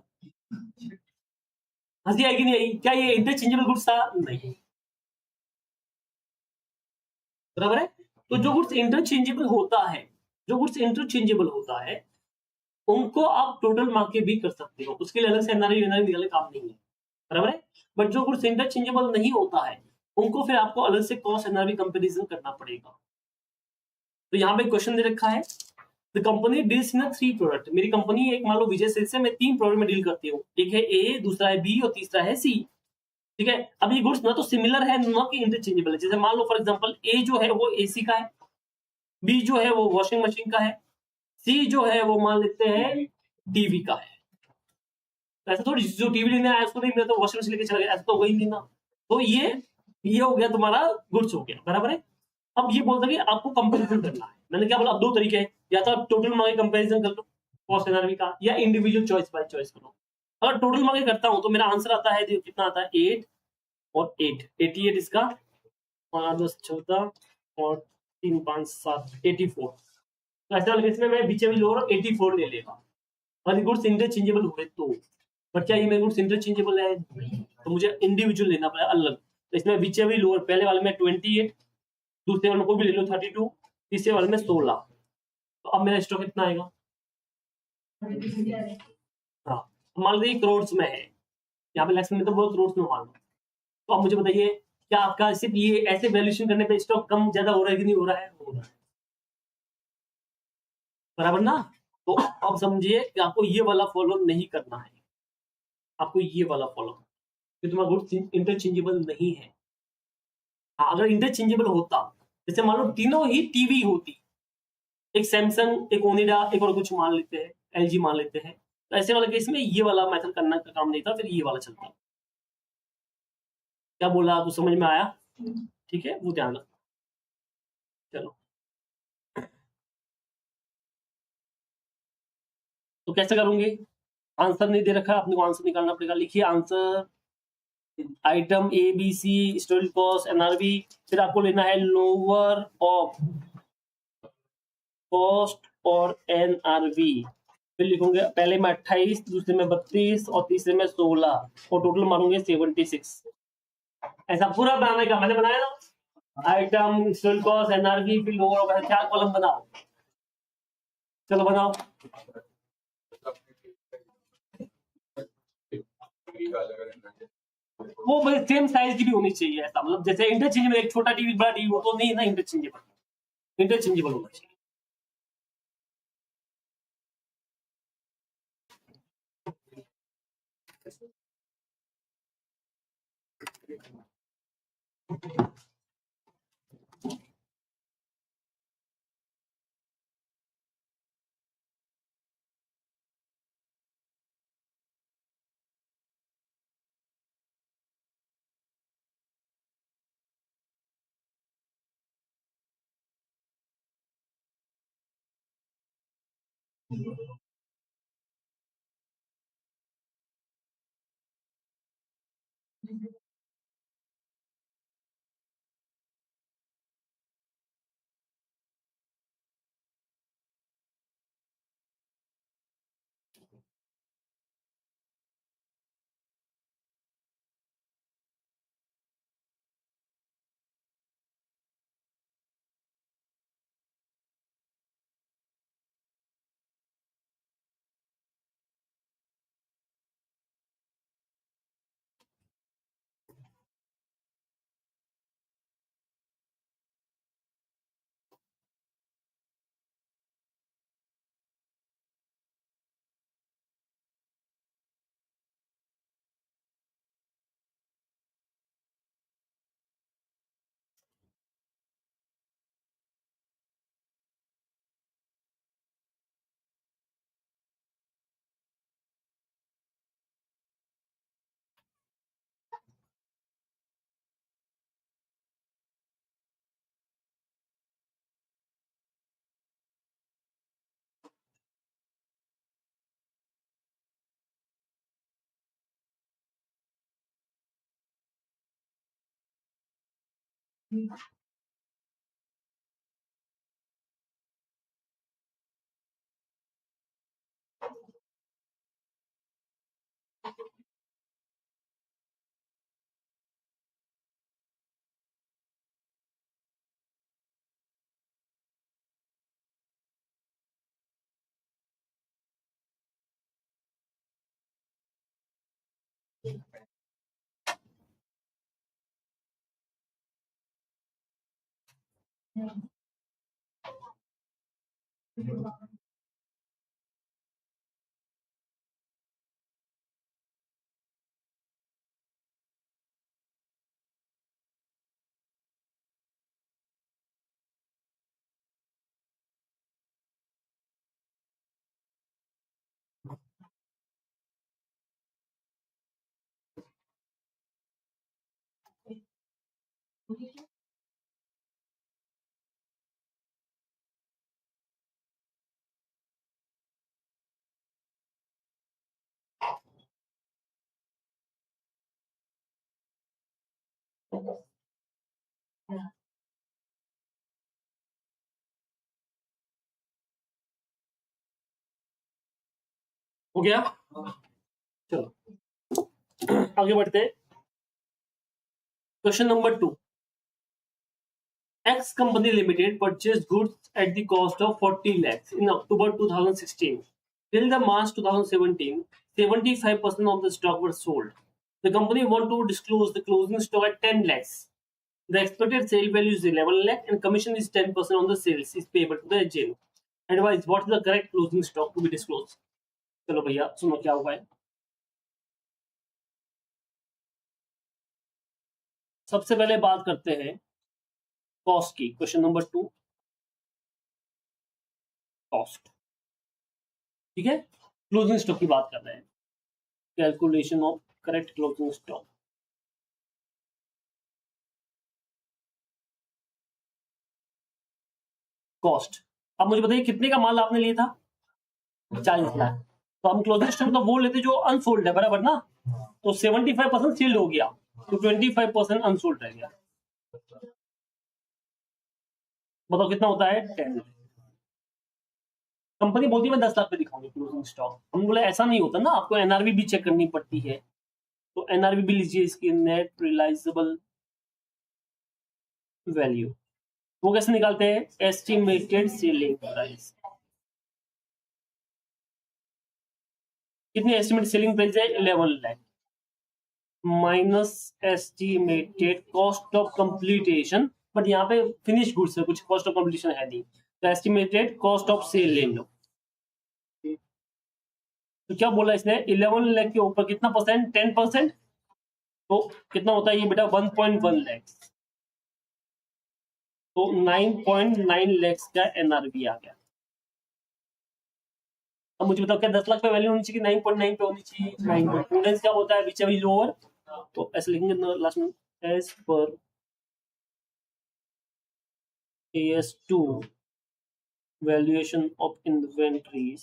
हंसी आएगी नहीं आई, क्या ये इंटरचेंजेबल गुड्स था? नहीं, बराबर है। तो जो गुड्स इंटरचेंजेबल होता है, जो गुड्स इंटरचेंजेबल होता है उनको आप टोटल मार्क के भी कर सकते हो, उसके लिए अलग से एनआरआई निकालने काम नहीं है, बराबर है। बट जो गुड्स इंटरचेंजेबल नहीं होता है उनको फिर आपको अलग से कॉस्ट एनआरबी कंपैरिजन करना पड़ेगा। तो यहाँ पे क्वेश्चन दे रखा है, the company deals in 3 product. मेरी कंपनी एक मान लो विजय सेल्स से मैं 3 प्रोडक्ट में डील करती हूँ, एक है ए, दूसरा है बी और तीसरा है सी, ठीक है। अब ये गुड्स ना तो सिमिलर है ना कि इंटरचेंजेबल है। जैसे मान लो फॉर एग्जांपल ए जो है वो एसी का है, बी जो है वो वॉशिंग मशीन का है, सी जो है वो मान लेते हैं टीवी का है। तो ऐसा थोड़ी जो टीवी लेने आया उसको नहीं मिला तो वॉशिंग मशीन लेके चला गया, ऐसा तो वही नहीं ना। तो ये हो गया तुम्हारा गुड्स हो गया, बराबर है। अब ये बोलता है कि आपको कंपेरिजन करना है, मैंने क्या बोला, अब 2 तरीके हैं, या तो आप टोटल मार्केट कंपेरिजन कर लो कॉस्ट एनआरबी का, या इंडिविजुअल चॉइस बाय चॉइस करो। अगर टोटल मार्केट करता हूं तो मेरा आंसर आता है, देखो कितना आता है, 8 और 8, 88 इसका, 5 10 14 और 3 5 7 84। तो ऐसा वाले केस में मैं बीचे भी लोअर 84 ले लेगा, और गुड्स इंटरचेंजेबल हुए तो। पर क्या ये मेरे गुड्स इंटरचेंजेबल है? तो मुझे इंडिविजुअल लेना पड़ेगा अलग। तो इसमें बीचे भी लोअर, पहले वाले में 28, दूसरे वाले को भी ले लो 32, तीसरे वाले में 16। तो अब मेरा स्टॉक कितना आएगा? हाँ, मान लीजिए करोड़ में है, यहाँ पे लैक्स में तो बहुत करोड़ में मान लो। तो अब मुझे बताइए, क्या आपका सिर्फ ये ऐसे वैल्यूएशन करने पे स्टॉक कम ज्यादा हो रहा है कि नहीं हो रहा है? हो रहा है, बराबर ना। तो अब समझिए कि आपको ये वाला फॉलो नहीं करना है, आपको ये वाला फॉलो, कि तुम्हारा गुड्स इंटरचेंजेबल नहीं है। हाँ, अगर इंटरचेंजेबल होता, जैसे मान लो तीनों ही टीवी होती, एक सैमसंग, एक ओनिडा, एक और कुछ मान लेते हैं, एलजी मान लेते हैं, तो ऐसे वाले केस में ये वाला मेथड करना का काम नहीं था, फिर ये वाला चलता। क्या बोला आपको समझ में आया? ठीक है, वो ध्यान रखना। चलो, तो कैसे करूंगे? आंसर नहीं दे रखा, अपने को आंसर निकालना पड़ेगा। लिखिए answer, item A B C, storage cost NRV, फिर आपको लेना है लोअर ऑफ कॉस्ट और एनआरबी। फिर लिखूंगे पहले में 28, दूसरे में 32 और तीसरे में 16, और टोटल मारूंगे 76। ऐसा पूरा बनाने का मैंने बनाया ना, आइटम स्टोरेज कॉस्ट एनआरबी फिर लोअर ऑफ, 4 कॉलम बनाओ। चलो बनाओ। वो सेम साइज की भी होनी चाहिए, ऐसा मतलब जैसे इंटरचेंजेबल, एक छोटा टीवी बड़ा टीवी वो तो नहीं है ना इंटरचेंजेबल, इंटरचेंजेबल होना चाहिए। हो गया, चलो आगे बढ़ते हैं। Question number 2, X company limited purchased goods at the cost of 40 lakhs in October 2016. Till the March 2017, 75% of the stock were sold. The company want to disclose the closing stock at 10 lakhs. The expected sale value is 11 lakh and commission is 10% on the sales is payable to the agent. Advise, what is the correct closing stock to be disclosed? चलो भैया सुनो क्या हुआ है। सबसे पहले बात करते हैं कॉस्ट की। क्वेश्चन नंबर 2, कॉस्ट, ठीक है। क्लोजिंग स्टॉक की बात कर रहे हैं, calculation of correct closing stock. Cost, अब मुझे बताइए कितने का माल आपने लिया था? 40 लाख। तो हम क्लोजिंग स्टॉक तो वो लेते जो अनसोल्ड है, बराबर ना। तो 75% सील्ड हो गया, तो 25% अनसोल्ड रह गया। बताओ कितना होता है? 10। कंपनी बोलती है मैं 10 लाख पे दिखाऊंगी क्लोजिंग स्टॉक। हम बोले ऐसा नहीं होता ना, आपको एनआरवी भी चेक करनी पड़ती है। तो एनआरवी भी लीजिए इसकी, नेट रियलाइजेबल वैल्यू। वो कैसे निकालते हैं? Estimated selling price. कितनी एस्टिमेटेड सेलिंग प्राइस है? 11 lakh minus estimated cost of completion. But यहाँ पे फिनिश गुड्स है, कुछ कॉस्ट ऑफ कंप्लीशन है नहीं, तो एस्टिमेटेड कॉस्ट ऑफ सेल ले लो। तो क्या बोला इसने? 11 लाख के ऊपर कितना परसेंट? 10%। तो कितना होता है ये बेटा? 1.1 लाख। तो 9.9 लाख का एनआरवी आ गया। अब मुझे बताओ क्या 10 लाख पे वैल्यू होनी चाहिए, 9.9 पे होनी चाहिए? 9.2 क्या होता है? Which ever is lower. तो ऐसे लिखेंगे लास्ट में, as per AS2 valuation of inventories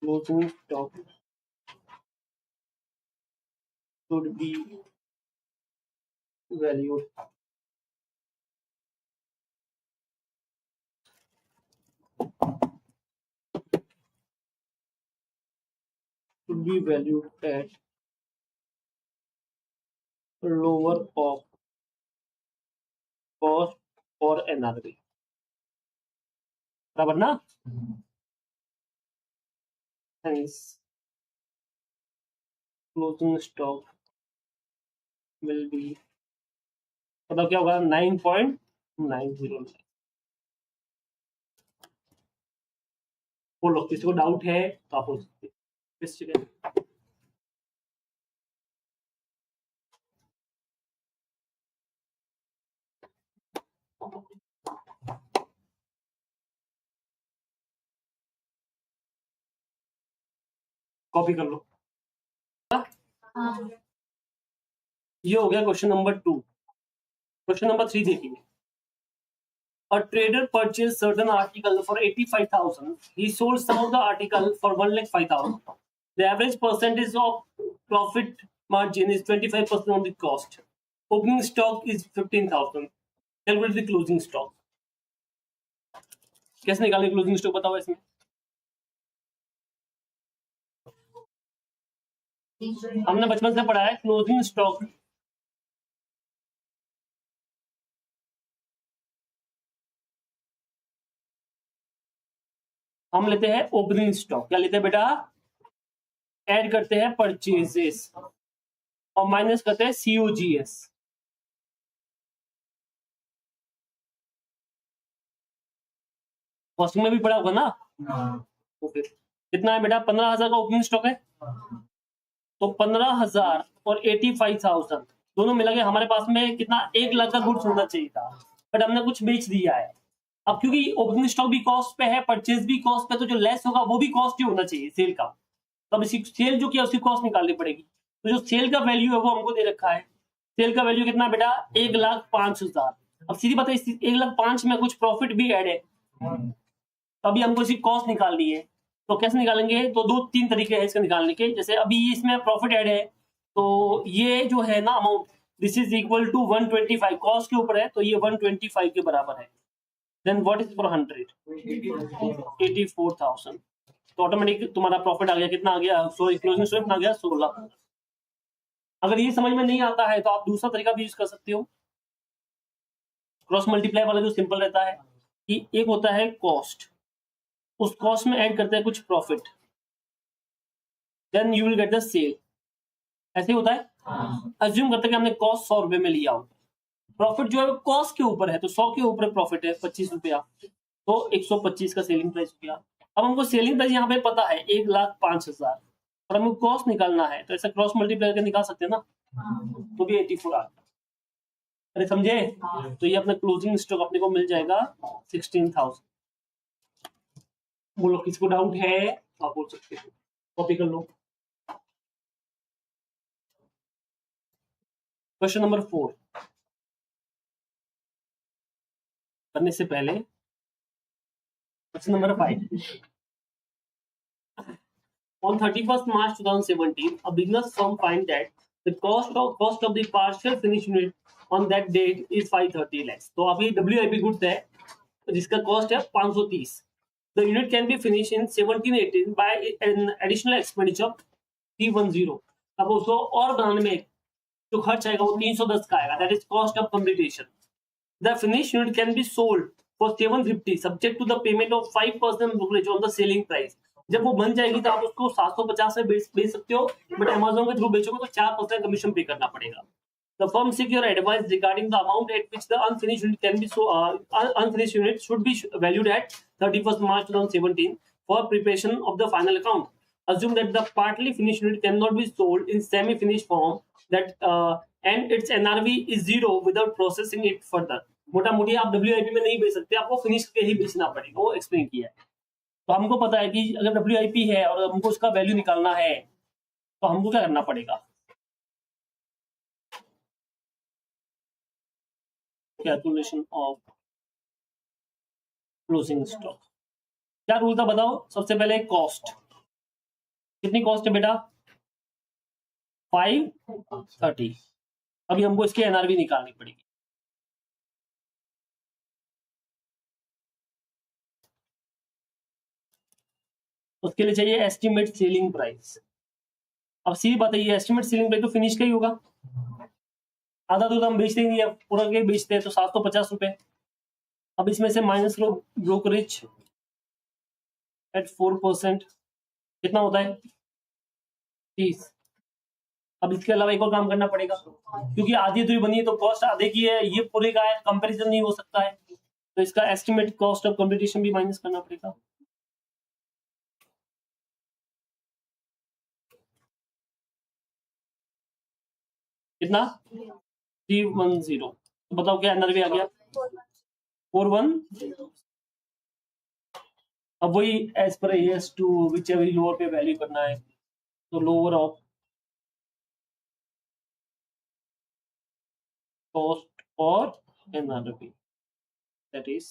closing stock should be valued at lower of cost for NRV, बराबर ना। Hence closing stock will be, मतलब क्या होगा? 9.90। बोलो किसी को डाउट है तो आप बोल सकते हैं। कॉपी कर लो। हाँ। ये हो गया क्वेश्चन नंबर 2। क्वेश्चन नंबर 3 देखिए। a trader purchased certain article for 85,000. He sold some of the article for 1,05,000. The average percentage of profit margin is 25% on the cost. Opening stock is 15,000. Calculate the closing stock. कैसे निकालें closing stock बताओ इसमें? हमने बचपन से पढ़ा है closing stock हम लेते हैं ओपनिंग स्टॉक। क्या लेते हैं बेटा? ऐड करते हैं परचेजेस और माइनस करते हैं सीओजीएस। कॉस्टिंग में भी पढ़ा होगा ना? ओके कितना है बेटा? 15,000 का ओपनिंग स्टॉक है, तो 15,000 और 85,000 दोनों मिला के हमारे पास में कितना? 1 लाख का गुड्स होना चाहिए था, बट हमने कुछ बेच दिया है। अब क्योंकि ओपनिंग स्टॉक भी कॉस्ट पे है, परचेज भी कॉस्ट पे, तो जो लेस होगा वो भी कॉस्ट ही होना चाहिए सेल का। तो अब इसी सेल जो किया उसकी कॉस्ट निकालनी पड़ेगी। तो जो सेल का वैल्यू है वो हमको दे रखा है। सेल का वैल्यू कितना बेटा? 1,05,000। अब सीधी बात है, 1,05,000 में कुछ प्रॉफिट भी ऐड है, तो अभी हमको इसकी कॉस्ट निकालनी है। तो कैसे निकालेंगे? तो 2-3 तरीके हैं इसके निकालने के। जैसे अभी इसमें प्रॉफिट ऐड है, तो ये जो है ना amount, this is equal to 125, cost के ऊपर है तो ये 125 के बराबर है। Then what is for 100? 84,000। तो ऑटोमेटिक तुम्हारा प्रॉफिट आ गया। कितना आ गया? सॉरी क्लोजिंग स्टॉक आ गया 16। अगर ये समझ में नहीं आता है तो आप दूसरा तरीका भी यूज कर सकते हो। क्रॉस मल्टीप्लाई वाला जो सिंपल रहता है कि एक होता है कॉस्ट, उस कॉस्ट में ऐड करते हैं कुछ profit, then you will get the sale. ऐसे होता है। अज्यूम करते हैं कि हमने कॉस्ट 100 रुपए में लिया हो, प्रॉफिट जो है कॉस्ट के ऊपर है, तो 100 के ऊपर प्रॉफिट है 25 रुपया, तो 125 का सेलिंग प्राइस हो गया। अब हमको सेलिंग प्राइस यहाँ पे पता है 1,05,000 और हमको कॉस्ट निकालना है, तो ऐसा क्रॉस मल्टीप्लाई करके निकाल सकते हैं ना, तो भी 84 आ गया। अरे समझे? तो ये अपना क्लोजिंग स्टॉक अपने को मिल जाएगा 16,000। बोलो किसको डाउट है? आप बोल सकते हो, कॉपी कर लो। क्वेश्चन नंबर 4 करने से पहले question number 5। On 31st March 2017, a business firm find that the cost of the partial finished unit on that date is 530 lakhs. तो अभी WIP गुड्स है जिसका कॉस्ट है 530। The unit can be finished in 17-18 by an additional expenditure 310. अब उसको और बनाने में जो खर्च आएगा वो 310 का आएगा, that is cost of completion. The finished unit can be sold for 750 subject to the payment of 5% brokerage on the selling price. जब वो बन जाएगी तो आप उसको 750 में बेच सकते हो, बट अमेजोन के थ्रू बेचोगे तो 4% कमीशन पे करना पड़ेगा। The firm seek your advice regarding the amount at which the unfinished unit can be unfinished unit should be valued at 31st March 2017 for preparation of the final account. Assume that the partly finished unit cannot be sold in semi-finished form that and its NRV is 0 without processing it further. मोटा मोटी आप WIP में नहीं बेच सकते, आपको finish के ही बेचना पड़ेगा, वो एक्सप्लेन किया है। तो हमको पता है कि अगर WIP है और हमको उसका वैल्यू निकालना है तो हमको क्या करना पड़ेगा? Calculation of closing stock. क्या रूल था बताओ? सबसे पहले कॉस्ट, कितनी कॉस्ट है बेटा? 530। अभी हमको इसकी NRV निकालनी पड़ेगी। उसके लिए चाहिए एस्टिमेट सेलिंग प्राइस। अब सीधी बात है, ये एस्टिमेट सेलिंग प्राइस तो फिनिश का ही होगा, आधा तो हम बेचते ही नहीं है, पूरा के बेचते हैं तो 750 रुपए। अब इसमें से माइनस लो ब्रोकरेज एट 4%, कितना होता है? 30। अब इसके अलावा एक और काम करना पड़ेगा, क्योंकि आधी अधूरी बनी है तो कॉस्ट आधे की है, ये पूरे का है, कंपैरिजन नहीं हो सकता है, तो इसका एस्टिमेट कॉस्ट ऑफ कंप्लीशन भी माइनस करना पड़ेगा। कितना? 310। तो बताओ क्या NRV आ गया? 41। अब वही as per AS to whichever lower पे वैल्यू करना है, तो लोअर ऑफ कॉस्ट और NRV। That is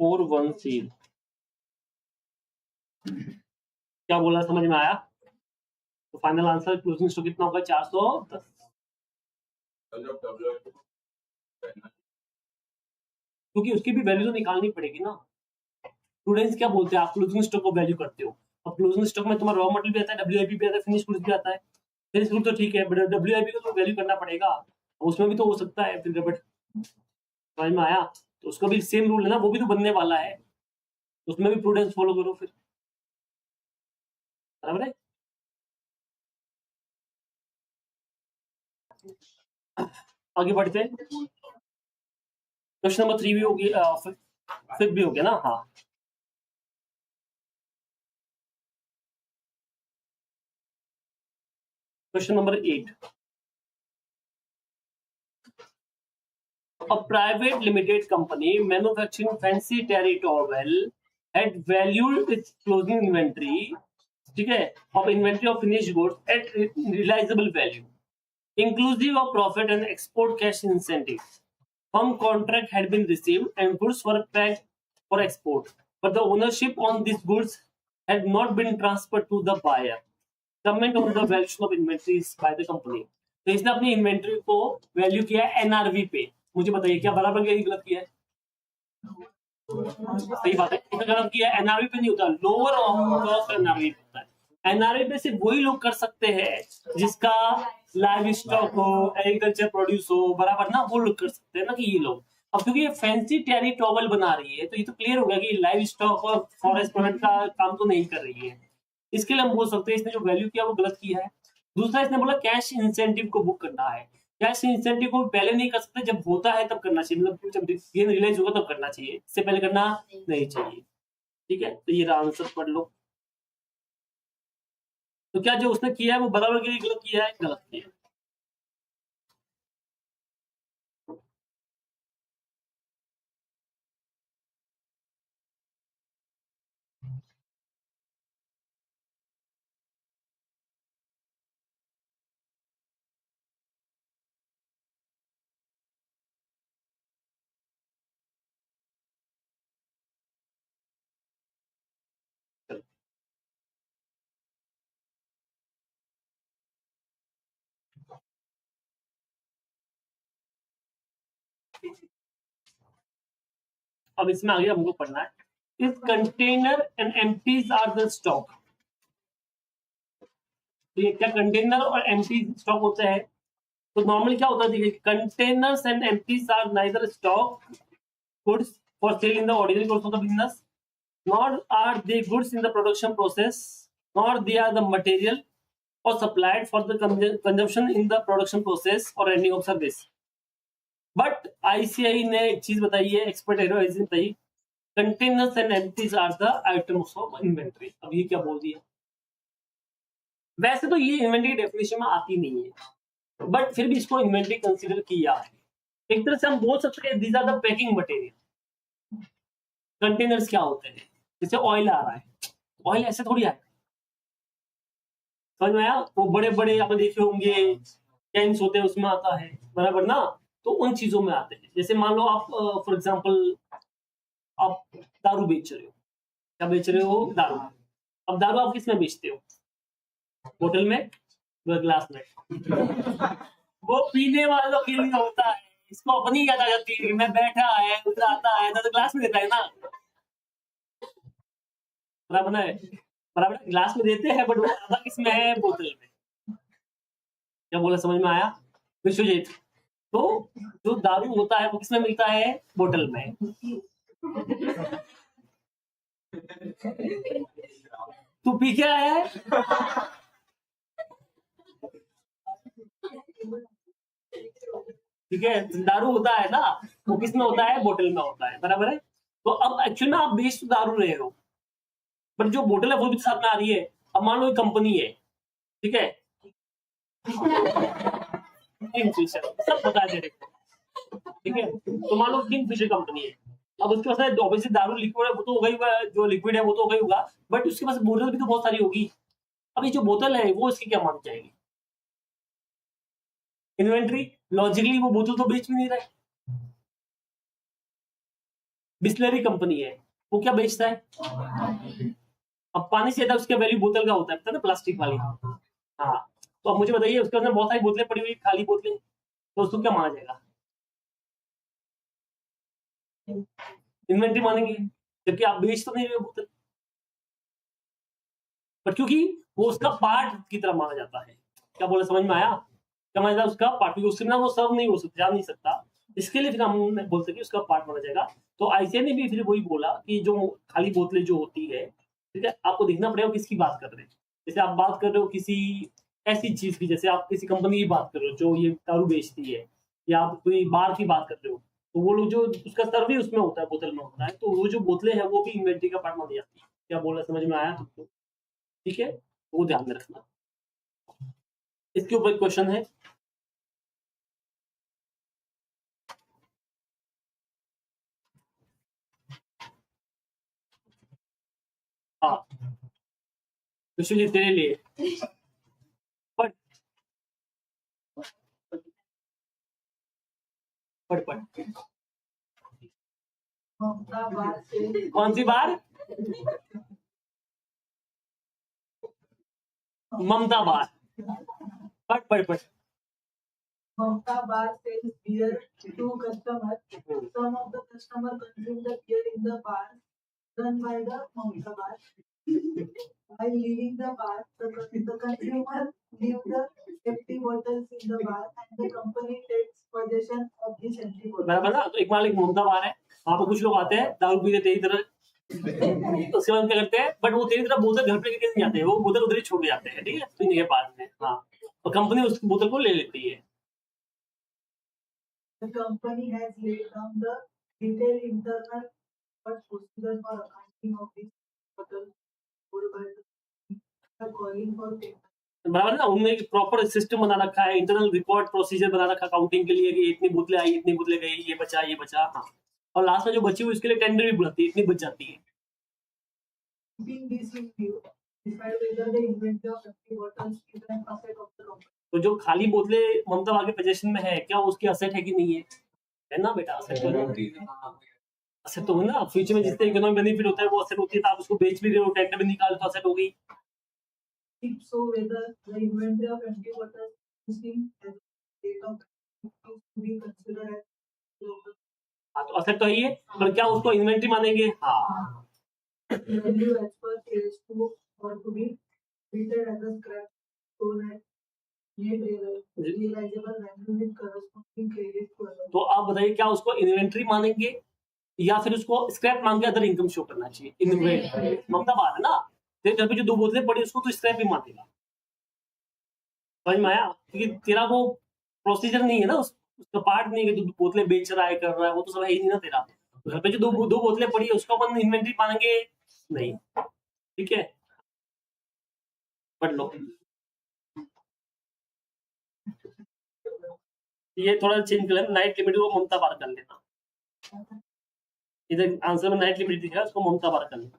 410। क्या बोला, समझ में आया? तो फाइनल आंसर क्लोजिंग स्टॉक कितना होगा? 410। क्योंकि उसकी भी वैल्यू तो निकालनी पड़ेगी ना। स्टूडेंट्स क्या बोलते हैं, आप क्लोजिंग स्टॉक को वैल्यू करते हो। अब क्लोजिंग स्टॉक में तुम्हारा रॉ मटेरियल भी आता है, डब्ल्यूआईपी भी आता है, फिनिश गुड्स भी आता है। फिनिश गुड तो ठीक है, बट डब्ल्यूआईपी को तो वैल्यू करना पड़ेगा, उसमें भी तो हो सकता है फिर गड़बड़। समझ में आया? तो उसका भी सेम रूल है ना, वो भी तो बनने वाला है, उसमें भी प्रूडेंस फॉलो करो फिर। बराबर है? आगे बढ़ते हैं। क्वेश्चन नंबर 3 भी होगी, 5 भी हो गया ना? हाँ। Question number 8। A private limited company manufacturing fancy terry towel had valued its closing inventory, ठीक है, of inventory of finished goods at realizable value, inclusive of profit and export cash incentives. Firm contract had been received and goods were packed for export, but the ownership on these goods had not been transferred to the buyer. Comment on the valuation of inventories by the company. तो इसने अपनी inventory को value किया है NRV पे। मुझे बताइए क्या बराबर किया, गलत किया है? सही बात है, इसने गलत किया है। एनआरवी पे नहीं होता, लोअर ऑफ एनआरवी पे होता है। एनआरवी पे सिर्फ वही लोग कर सकते हैं जिसका लाइव स्टॉक हो, एग्रीकल्चर प्रोड्यूस हो, बराबर ना, वो लोग कर सकते हैं ना, कि ये लोग। अब क्योंकि ये फैंसी टेरी टॉवल बना रही है, तो ये तो क्लियर हो गया कि लाइव स्टॉक और फॉरेस्ट प्रोडक्ट का काम तो नहीं कर रही है। इसके लिए हम बोल सकते हैं इसने जो वैल्यू किया वो गलत किया है। दूसरा, इसने बोला कैश इंसेंटिव को बुक करना है। कैश इंसेंटिव को पहले नहीं कर सकते, जब होता है तब करना चाहिए, मतलब जब गेन रियलाइज होगा तब करना चाहिए, इससे पहले करना नहीं चाहिए। ठीक है, तो ये आंसर पढ़ लो। तो क्या जो उसने किया है वो बराबर के लिए गलत किया है? गलत किया है। अब इसमें आगे हमको पढ़ना है, इस container and empties are the stock. तो ये क्या कंटेनर और एम्प्टी स्टॉक होता है? तो नॉर्मली क्या होता है, देखिए, containers and empties are neither stock goods for sale in the ordinary course of the business, nor are they goods in the production process, nor they are the material or supplied for the consumption in the production process or rendering of service. But ICI ने एक चीज बताई है, expert advisory बताई, containers and empties are the items of inventory. अब ये क्या बोल दिया? वैसे तो ये इन्वेंटरी डेफिनेशन में आती नहीं है, बट फिर भी इसको इन्वेंटरी कंसीडर किया है। एक तरह से हम बोल सकते हैं these are the packing material. Containers क्या होते हैं? जैसे ऑयल आ रहा है, ऑयल ऐसे थोड़ी आए, समझ में आया? वो बड़े बड़े आपने देखे होंगे कैंस होते हैं, उसमें आता है, बराबर ना। तो उन चीजों में आते हैं। जैसे मान लो आप फॉर एग्जांपल आप दारू बेच रहे हो। क्या बेच रहे हो? दारू। अब दारू आप किस में बेचते हो? बोतल में या ग्लास में? वो पीने वालों के लिए होता है, इसको अपनी याद आ जाती है, मैं बैठा है, उधर आता है तो ग्लास में देता है ना, बराबर है? बराबर ग्लास में देते हैं, बट वो आधा किस में है? बोतल में। क्या बोला, समझ में आया विश्वजीत? तो जो दारू होता है वो किसमें मिलता है? बोतल में। तू पी के आया है? ठीक है, दारू होता है ना, वो किसमें होता है? बोतल में होता है, बराबर है? तो अब एक्चुअली ना आप बेच तो दारू रहे हो, बट जो बोतल है वो भी तो साथ में आ रही है। अब मान लो एक कंपनी है, ठीक है, किंगफिशर, सब बता दे रहे, ठीक है, तो मान लो किंगफिशर कंपनी है। अब उसके पास ऑब्वियसली दारू लिक्विड है, वो तो हो गई, जो लिक्विड है वो तो हो गई होगा, बट उसके पास बोतल भी तो बहुत सारी होगी। अब ये जो बोतल है वो इसकी क्या मानी जाएगी? इन्वेंट्री। लॉजिकली वो बोतल तो बेच भी नहीं रहा है, बिस्लरी कंपनी है, वो क्या बेचता है? अब पानी से ज्यादा उसका वैल्यू बोतल का होता है, पता है ना, प्लास्टिक वाली। हाँ, तो अब मुझे बताइए, उसके अंदर बहुत सारी बोतलें पड़ी हुई, खाली बोतलें, तो उसको क्या माना जाएगा? इन्वेंट्री मानेंगे, जबकि आप बेच तो नहीं रहे हो बोतल, पर क्योंकि वो उसका पार्ट की तरह माना जाता है। क्या बोले, समझ में आया? क्या माना जाता है? उसका पार्ट, क्योंकि उसके बिना वो सर्व नहीं हो सकता, जा नहीं सकता, इसके लिए फिर हम बोलते हैं कि उसका पार्ट माना जाएगा। तो आईसीए ने भी फिर वही बोला कि जो खाली बोतलें जो होती है, ठीक है, आपको देखना पड़ेगा किसकी बात कर रहे हैं। जैसे आप बात कर रहे हो किसी ऐसी चीज की, जैसे आप किसी कंपनी की बात कर रहे हो जो ये दारू बेचती है, या आप कोई बार की बात कर रहे हो, तो वो लोग जो उसका सर्व ही उसमें होता है, बोतल में होता है, तो वो जो बोतलें हैं वो भी इन्वेंट्री का पार्ट मानी जाती है। क्या बोला, समझ में आया तुमको? ठीक है, वो ध्यान में रखना। इसके ऊपर क्वेश्चन है। हाँ, क्वेश्चन ये तेरे लिए। पढ़ पढ़ पढ़। कौन सी बार? ममता बार। पढ़ पढ़ पढ़। Mamta bar sells beer to customers. Some of the customers consume the beer in the bar run by the Mamta bar. While leaving the bar, the consumer leave the empty bottles in the bar and the company takes possession of these empty bottles. बराबर ना? तो एक मालिक ममता बार है, वहां पर कुछ लोग आते हैं दारू पीते तेरी तरह, तो उसके बाद क्या करते हैं, बट वो तेरी तरह बोतल घर पे लेके नहीं जाते, वो बोतल उधर ही छोड़ के जाते हैं, ठीक है, पीने के बाद में। हाँ, और कंपनी उस बोतल को ले लेती है। The company has laid down the detailed internal procedure for accounting of these bottles sold by the calling for payment. बराबर ना? उन्होंने एक प्रॉपर सिस्टम बना रखा है, इंटरनल रिकॉर्ड प्रोसीजर बना रखा अकाउंटिंग के लिए, कि इतनी बोतलें आई, इतनी बोतलें गई, ये बचा, ये बचा। हाँ, और लास्ट में जो बची हुई उसके लिए टेंडर भी बुलाती है, इतनी बच जाती है। Keeping this in view, decide whether the inventory of empty bottles is an asset of the company. तो जो खाली बोतलें ममता बार के पोजीशन में है, क्या वो उसकी असेट है कि नहीं है? है ना बेटा, असेट तो है। असेट तो है ना, फ्यूचर में जितने इकोनॉमिक बेनिफिट होता है वो असेट होती है, तो आप उसको बेच भी रहे हो, टेंडर भी निकाल तो असेट हो गई। If so, whether the inventory of empty bottles is seen as a date of is to be considered as local हाँ, तो असेट तो है ही है, पर क्या उसको इन्वेंट्री मानेंगे? हाँ, value as per sales to or to be treated as a scrap so that net realizable value with corresponding credit to other. तो आप बताइए, क्या उसको इन्वेंट्री मानेंगे या फिर उसको स्क्रैप मांग के अदर इनकम शो करना चाहिए? इन्वेंट्री ममता बात है ना, तेरे घर पे जो 2 बोतलें पड़ी उसको तो स्क्रैप ही मानेगा। समझ में आया? क्योंकि तेरा वो प्रोसीजर नहीं है ना, उसका पार्ट नहीं है कि तू बोतलें बेच रहा है, कर रहा है, वो तो सब है ही नहीं ना तेरा। घर पे जो दो बोतलें पड़ी है उसको अपन इन्वेंट्री मानेंगे नहीं। ठीक है, पढ़ लो। ये थोड़ा चेंज कर लेना, नाइट लिमिट को ममता बार कर लेना। इधर आंसर में नाइट लिमिट दिखा, उसको ममता बार कर लेना।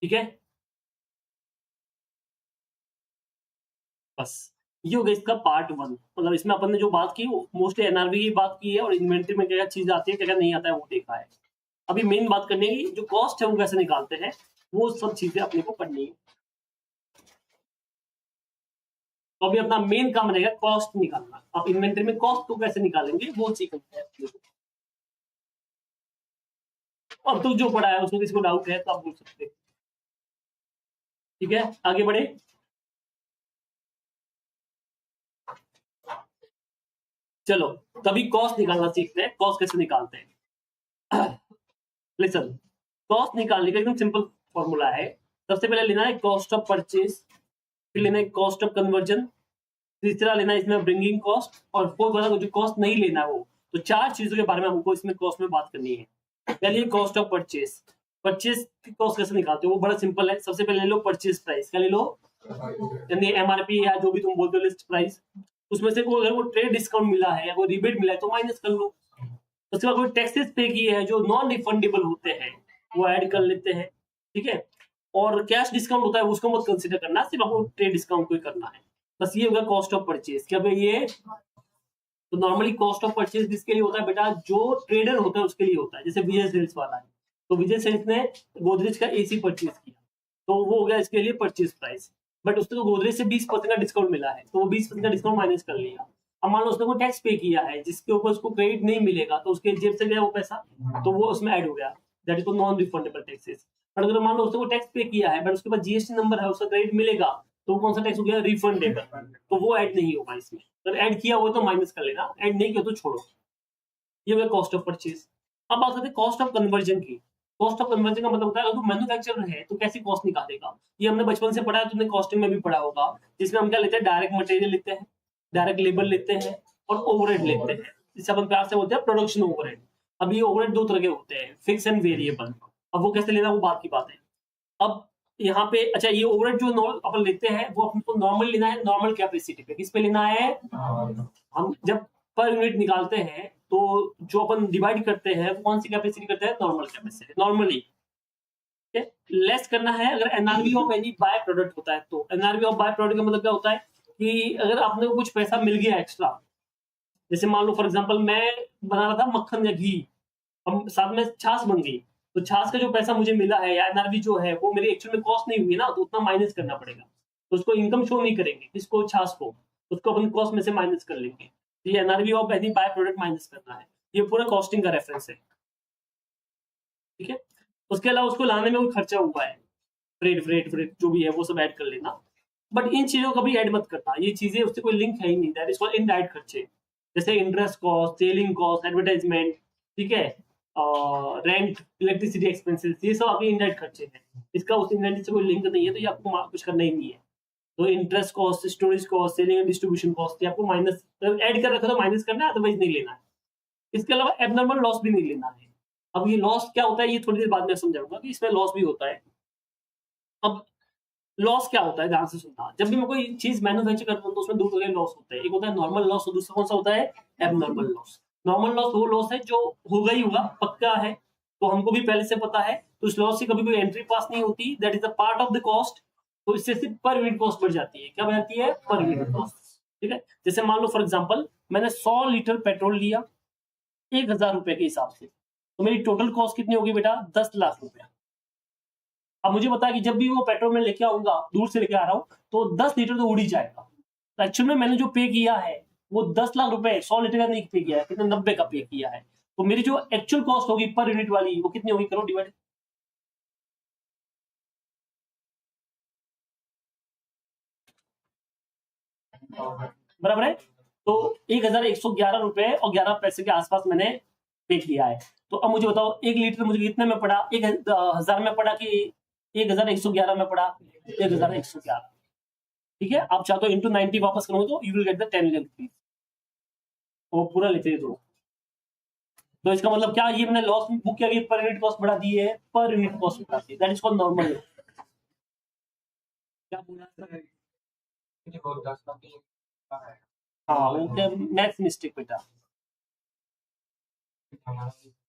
ठीक है, बस ये हो गया इसका पार्ट 1। मतलब इसमें अपन ने जो बात की वो मोस्टली एनआरवी की बात की है, और इन्वेंट्री में क्या क्या चीज आती है, क्या क्या नहीं आता है, वो देखा है। अभी मेन बात करनी है कि जो कॉस्ट है वो कैसे निकालते हैं, वो सब चीजें अपने को पढ़नी है। तो अभी अपना मेन काम रहेगा कॉस्ट निकालना। अब इन्वेंट्री में कॉस्ट को कैसे निकालेंगे वो सीखते हैं। अब तो जो पढ़ा है उसमें किसी को डाउट है तो आप पूछ सकते हैं। ठीक है, आगे बढ़े। चलो, तभी कॉस्ट निकालना सीखते हैं, कॉस्ट कैसे निकालते हैं। लिसन, कॉस्ट निकालने का एकदम सिंपल फॉर्मूला है। सबसे पहले लेना है कॉस्ट ऑफ परचेज, फिर लेना है कॉस्ट ऑफ कन्वर्जन, तीसरा लेना है इसमें ब्रिंगिंग कॉस्ट, और फोर्थ वाला जो कॉस्ट नहीं लेना है वो। तो 4 चीजों के बारे में हमको इसमें कॉस्ट में बात करनी है। पहले कॉस्ट ऑफ परचेज, परचेज की कॉस्ट कैसे निकालते हो वो बड़ा सिंपल है। सबसे पहले ले लो परचेज प्राइस, क्या ले लो, यानी एमआरपी या जो भी तुम बोलते हो लिस्ट प्राइस, उसमें से कोई अगर वो ट्रेड डिस्काउंट मिला है या कोई रिबेट मिला है तो माइनस कर लो। उसके बाद कोई टैक्सेस पे किए हैं जो नॉन रिफंडेबल होते हैं वो ऐड कर लेते हैं, ठीक है। और कैश डिस्काउंट होता है उसको मत कंसीडर करना, सिर्फ आपको ट्रेड डिस्काउंट को ही करना है। बस ये होगा कॉस्ट ऑफ परचेज। क्या भाई ये, तो नॉर्मली कॉस्ट ऑफ परचेज किसके लिए होता है बेटा, जो ट्रेडर होता है उसके लिए होता है। जैसे विजय सेल्स वाला है, तो विजय सेल्स ने गोदरेज का एसी परचेज किया तो वो हो गया इसके लिए परचेज प्राइस, बट उसको गोदरेज से 20% का डिस्काउंट मिला है तो वो 20% का डिस्काउंट माइनस कर लिया। अब मान लो उसने कोई टैक्स पे किया है जिसके ऊपर उसको क्रेडिट नहीं मिलेगा तो उसके जेब से गया वो पैसा, तो वो उसमें ऐड हो गया, that is non refundable taxes. But अगर मान लो उसने कोई टैक्स पे किया है बट उसके पास जीएसटी नंबर है, उसका क्रेडिट मिलेगा, तो वो कौन सा टैक्स हो गया, रिफंडेबल, तो वो ऐड नहीं होगा इसमें। अगर ऐड किया हो तो माइनस कर लेना, ऐड नहीं किया तो छोड़ो। ये हो गया कॉस्ट ऑफ परचेज। अब बात करते हैं कॉस्ट ऑफ कन्वर्जन की। कॉस्ट ऑफ कन्वर्जन का मतलब होता है अगर तू मैन्युफैक्चरर है तो कैसी कॉस्ट निकालेगा। ये हमने बचपन से पढ़ा है, तुमने कॉस्टिंग में भी पढ़ा होगा, जिसमें हम क्या लेते हैं, डायरेक्ट मटेरियल लेते हैं, डायरेक्ट लेबर लेते हैं और ओवरहेड लेते हैं, जिसे अपन प्यार से बोलते हैं प्रोडक्शन ओवरहेड। अब ये ओवरहेड 2 तरह के होते हैं, फिक्स एंड वेरिएबल। अब वो कैसे लेना वो बात की बात है। अब यहाँ पे अच्छा, ये ओवरहेड जो अपन लेते हैं वो अपन को नॉर्मल लेना है, नॉर्मल कैपेसिटी पे। किस पे लेना है, हम जब पर यूनिट निकालते हैं तो जो अपन डिवाइड करते हैं वो कौन सी कैपेसिटी करते हैं, नॉर्मल कैपेसिटी, नॉर्मली। लेस करना है अगर NRV of any by product होता है तो। एनआरवी ऑफ बाय प्रोडक्ट का मतलब क्या होता है कि अगर आपने को कुछ पैसा मिल गया एक्स्ट्रा, जैसे मान लो फॉर एग्जांपल मैं बना रहा था मक्खन या घी, हम साथ में छाछ बन गई, तो छाछ का जो पैसा मुझे मिला है या एनआरवी जो है वो मेरी एक्चुअल में कॉस्ट नहीं हुई ना, तो उतना माइनस करना पड़ेगा। तो उसको इनकम शो नहीं करेंगे, किसको, छाछ को, उसको अपन कॉस्ट में से माइनस कर लेंगे। तो ये NRV of any by product minus करना है, ये पूरा कॉस्टिंग का रेफरेंस है, ठीक है। उसके अलावा उसको लाने में कोई खर्चा हुआ है, फ्रेट फ्रेट फ्रेट जो भी है वो सब ऐड कर लेना। बट इन चीजों का भी ऐड मत करना, ये चीजें उससे कोई लिंक है ही नहीं, दैट इज कॉल्ड इनडायरेक्ट खर्चे। जैसे interest cost, selling cost, advertisement, ठीक है, रेंट, इलेक्ट्रिसिटी एक्सपेंसेस, ये सब आपके इनडायरेक्ट खर्चे हैं। इसका उस इनडायरेक्ट से कोई लिंक नहीं है तो ये आपको कुछ करना ही नहीं है। तो interest cost, storage cost, selling and distribution cost, ये आपको माइनस ऐड कर रखा तो माइनस करना है, अदरवाइज नहीं लेना है। इसके अलावा एबनॉर्मल लॉस भी नहीं लेना है। अब ये लॉस क्या होता है ये थोड़ी देर बाद में समझाऊंगा कि इसमें लॉस भी होता है। अब लॉस क्या होता है, ध्यान से सुनना। जब भी मैं कोई चीज मैन्युफैक्चर करता हूँ तो उसमें 2 तरह के लॉस होते हैं, एक होता है नॉर्मल लॉस और दूसरा कौन सा होता है, एबनॉर्मल लॉस। नॉर्मल लॉस वो लॉस है जो होगा ही होगा, पक्का है, तो हमको भी पहले से पता है, तो उस लॉस से कभी कोई एंट्री पास नहीं होती, that is a part of the cost. तो इससे सिर्फ पर यूनिट कॉस्ट बढ़ जाती है, क्या बढ़ जाती है, पर यूनिट कॉस्ट, ठीक है। जैसे मान लो फॉर एग्जाम्पल मैंने 100 लीटर पेट्रोल लिया 1000 रुपए के हिसाब से, तो मेरी टोटल कॉस्ट कितनी होगी बेटा, 10 लाख रुपया। अब मुझे पता है कि जब भी वो पेट्रोल में लेके आऊंगा, दूर से लेके आ रहा हूँ, तो 10 लीटर तो उड़ ही जाएगा। तो एक्चुअल में मैंने जो पे किया है वो 10 लाख रुपए 100 लीटर का नहीं पे किया है, कितने, 90 का पे किया है। तो मेरी जो एक्चुअल कॉस्ट होगी पर यूनिट वाली वो कितनी होगी, करो डिवाइड। बराबर है। तो 1111 रुपए और 11 पैसे के आसपास मैंने पे किया है। तो अब मुझे बताओ 1 लीटर मुझे कितने में पड़ा, 1000 में पड़ा कि 1111 में पड़ा, 1111, ठीक है। आप चाहो तो इंटू 90 वापस करोगे तो you will get the 10 rupees, वो पूरा लेते हैं तो इसका मतलब क्या, ये मैंने लॉस बुक किया, पर यूनिट कॉस्ट बढ़ा दी है, पर यूनिट कॉस्ट बढ़ा दी, दैट इज कॉल्ड नॉर्मल। क्या बोला, हाँ वो क्या, मैथ्स मिस्टेक बेटा,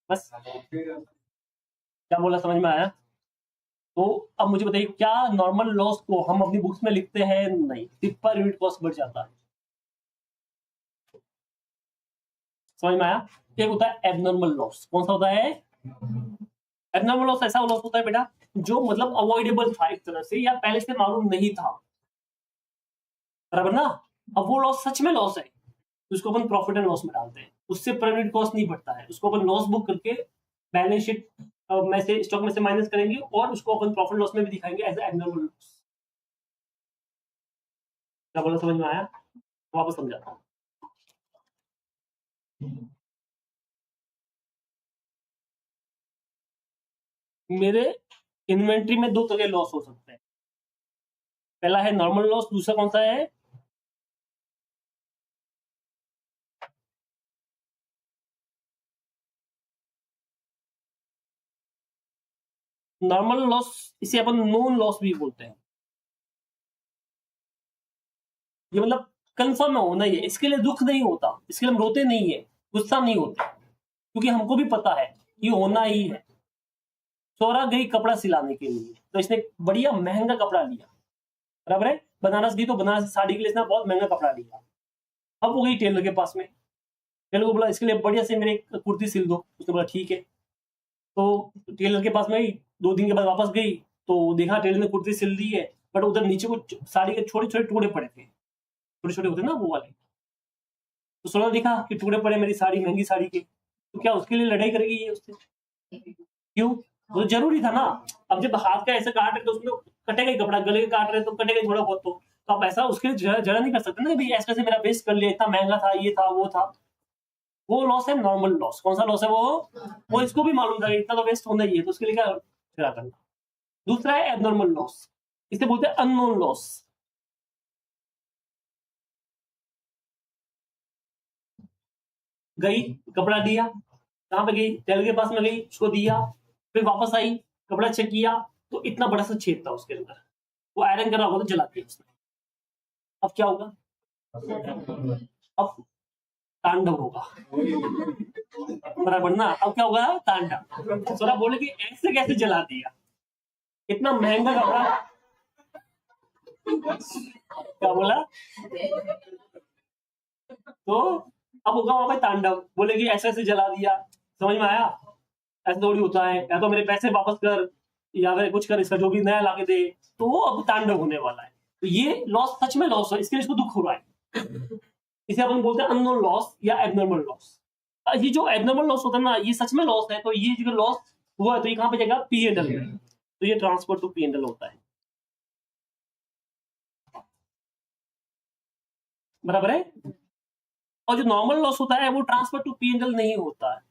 बस क्या बोला समझ में आया। तो अब मुझे बताइए क्या नॉर्मल लॉस को हम अपनी बुक्स में लिखते हैं, नहीं, सिर्फ पर यूनिट कॉस्ट बढ़ जाता है, समझ में आया। एक होता है एबनॉर्मल लॉस, कौन सा होता है, एबनॉर्मल लॉस ऐसा लॉस होता है बेटा जो मतलब अवॉइडेबल था एक तरह से, या पहले से मालूम नहीं था, बराबर ना। अब वो लॉस सच में लॉस है तो उसको अपन प्रॉफिट एंड लॉस में डालते हैं, उससे पर यूनिट कॉस्ट नहीं बढ़ता है, उसको अपन लॉस बुक करके बैलेंस शीट में से, स्टॉक में से माइनस करेंगे और उसको अपन प्रॉफिट लॉस में भी दिखाएंगे एज एबनॉर्मल लॉस। क्या बोला समझ में आया, वापस समझाता हूँ। मेरे इन्वेंट्री में दो तरह के लॉस हो सकते हैं। पहला है नॉर्मल लॉस, दूसरा कौन सा है? नॉर्मल लॉस, इसे अपन नोन लॉस भी बोलते हैं। ये मतलब कंफर्म है, होना ही है, इसके लिए दुख नहीं होता, इसके लिए हम रोते नहीं है, गुस्सा नहीं होते, क्योंकि हमको भी पता है ये होना ही है। सौरा गई कपड़ा सिलाने के लिए, तो इसने बढ़िया महंगा कपड़ा लिया, बराबर है। बनारस गई तो बनारस साड़ी के लिए इसने बहुत महंगा कपड़ा लिया। अब वो गई टेलर के पास में, टेलर को बोला इसके लिए बढ़िया से मेरे एक कुर्ती सिल दो। उसने बोला ठीक है। तो टेलर के पास में गई, 2 दिन के बाद वापस गई तो देखा टेलर ने कुर्ती सिल दी है, बट उधर नीचे को साड़ी के छोटे छोटे टुकड़े पड़े थे, छोटे छोटे होते ना वो वाले। तो सोना देखा कि टुकड़े पड़े मेरी साड़ी, महंगी साड़ी के, तो क्या उसके लिए लड़ाई करेगी ये उससे? क्यों? वो तो जरूरी था ना। अब जब हाथ का ऐसे काट रहे तो उसमें कटेगा ही कपड़ा, गले का काट रहे तो कटेगा ही थोड़ा बहुत। तो आप ऐसा उसके लिए जड़ा नहीं कर सकते ना, भाई ऐसे मेरा वेस्ट कर लिया, इतना महंगा था, ये था वो था। वो लॉस है नॉर्मल लॉस। कौन सा लॉस है वो इसको भी मालूम था इतना तो वेस्ट होना ही है, तो उसके लिए क्या झगड़ा करना। दूसरा है एबनॉर्मल लॉस, इसे बोलते हैं अननोन लॉस। गई कपड़ा दिया, कहां पे गई? टेलर के पास में गई, उसको दिया, फिर वापस आई, कपड़ा चेक किया तो इतना बड़ा सा छेद था उसके अंदर। वो आयरन कर रहा होगा तो जला दिया उसने। अब क्या होगा? अब तांडव होगा, बराबर ना। अब क्या होगा? तांडव। सोरा बोले कि ऐसे कैसे जला दिया, इतना महंगा कपड़ा। क्या बोला? तो अब होगा वहां पे तांडव, बोले कि ऐसे ऐसे जला दिया। समझ में आया? ऐसे थोड़ी होता है, या तो मेरे पैसे वापस कर या फिर कुछ कर, इसका जो भी नया लाके दे। तो वो अब तांडव होने वाला है। तो ये लॉस सच में लॉस है, इसके लिए इसको दुख हो रहा है। इसे अपन बोलते हैं अननोन लॉस या एबनॉर्मल लॉस। ये जो एबनॉर्मल लॉस होता है ना, ये सच में लॉस है। तो ये जो लॉस हुआ है तो ये कहां पे जाएगा? P&L में। तो ये ट्रांसफर टू P&L होता है, बराबर है। और जो नॉर्मल लॉस होता है वो ट्रांसफर टू P&L नहीं होता है,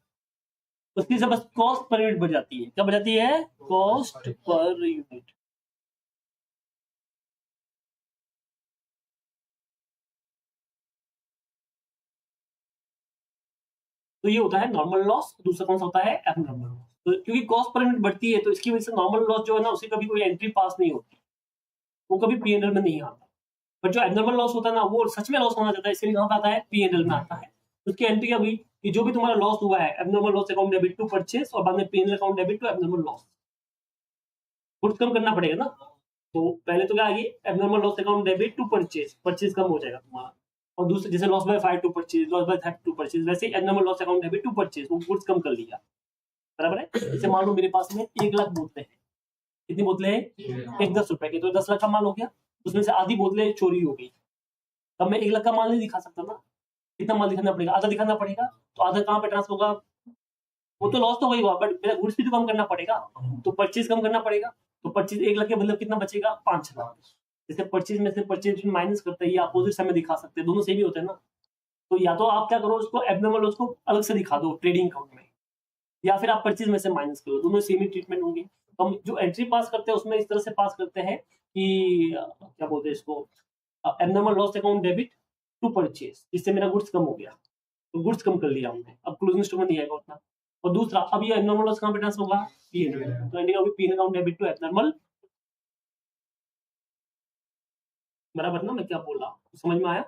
उसकी से बस कॉस्ट पर यूनिट बढ़ जाती है। क्या बढ़ जाती है? Cost per unit. तो ये होता है नॉर्मल लॉस। दूसरा कौन सा होता है? Abnormal loss. तो क्योंकि कॉस्ट पर यूनिट बढ़ती है तो इसकी वजह से नॉर्मल लॉस जो है ना, उसे कभी कोई एंट्री पास नहीं होती, वो कभी P&L में नहीं आता। बट जो एबनॉर्मल लॉस होता है ना, वो सच में लॉस होना चाहता है, इसलिए कहां पे आता है? P&L में आता है। उसकी एंट्री क्या हुई कि जो भी तुम्हारा लॉस हुआ है, abnormal loss account debit to purchase, और बाद में P&L account debit to abnormal loss. Goods कम करना पड़ेगा ना। तो पहले तो क्या आएगी? Abnormal loss account debit to purchase, purchase कम हो जाएगा तुम्हारा। और दूसरे जैसे loss by 5 to purchase, loss by 30 to purchase, वैसे abnormal loss account debit to purchase, वो गुड्स कम कर लिया, बराबर है। जैसे मान लो मेरे पास में 1 लाख बोतलें हैं। कितनी बोतलें हैं? एक 10 रुपए की, तो 10 लाख का माल हो गया। उसमें से आधी बोतलें चोरी हो गई, तब मैं 1 लाख का माल नहीं दिखा सकता ना। कितना माल दिखाना पड़ेगा? आधा दिखाना पड़ेगा। तो आधा कहाँ पे ट्रांसफर होगा? वो तो लॉस तो वही हुआ, बट मेरा गुड्स भी तो कम करना पड़ेगा, तो परचेज कम करना पड़ेगा। तो परचेज 1 लाख के मतलब कितना बचेगा? 5 लाख। जैसे परचेज में से परचेज माइनस करते हैं, ये अपोजिट साइड में दिखा सकते हैं, दोनों सेम ही होते हैं ना। तो या तो आप क्या करो, उसको एबनॉर्मल उसको अलग से दिखा दो ट्रेडिंग अकाउंट में, या फिर आप परचेज में से माइनस करो, दोनों सेम ही ट्रीटमेंट होंगे। तो हम जो एंट्री पास करते हैं उसमें इस तरह से पास करते हैं कि क्या बोलते हैं इसको, abnormal loss account debit to purchase, जिससे मेरा गुड्स कम हो गया, तो गुड्स कम कर लिया हमने, अब क्लोजिंग स्टॉक में नहीं आएगा उतना। और दूसरा, अब ये एबनॉर्मल लॉस कहां पे ट्रांसफर होगा? P&L में। तो एंडिंग होगी P&L account debit to abnormal, बराबर ना। मैं क्या बोल रहा हूँ समझ में आया?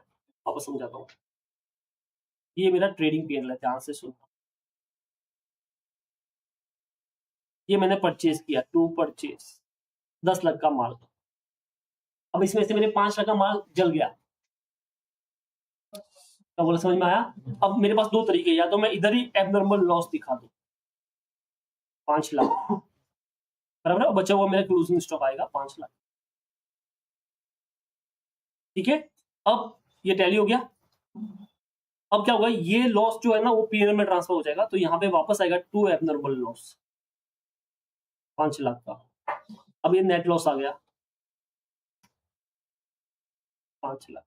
वापस समझाता हूँ। ये मेरा ट्रेडिंग P&L है, ध्यान से सुनना। ये मैंने परचेज किया, टू परचेज 10 लाख का माल। अब इसमें से मेरे 5 लाख का माल जल गया। क्या बोला? समझ में आया? अब मेरे पास दो तरीके, या तो मैं इधर ही एबनॉर्मल लॉस दिखा दूं 5 लाख, बराबर है, बचा हुआ मेरा क्लोजिंग स्टॉक आएगा 5 लाख। ठीक है, अब ये टैली हो गया। अब क्या होगा? ये लॉस जो है ना वो P&L में ट्रांसफर हो जाएगा, तो यहाँ पे वापस आएगा टू एबनॉर्मल लॉस 5 लाख का। अब ये नेट लॉस आ गया 5 लाख।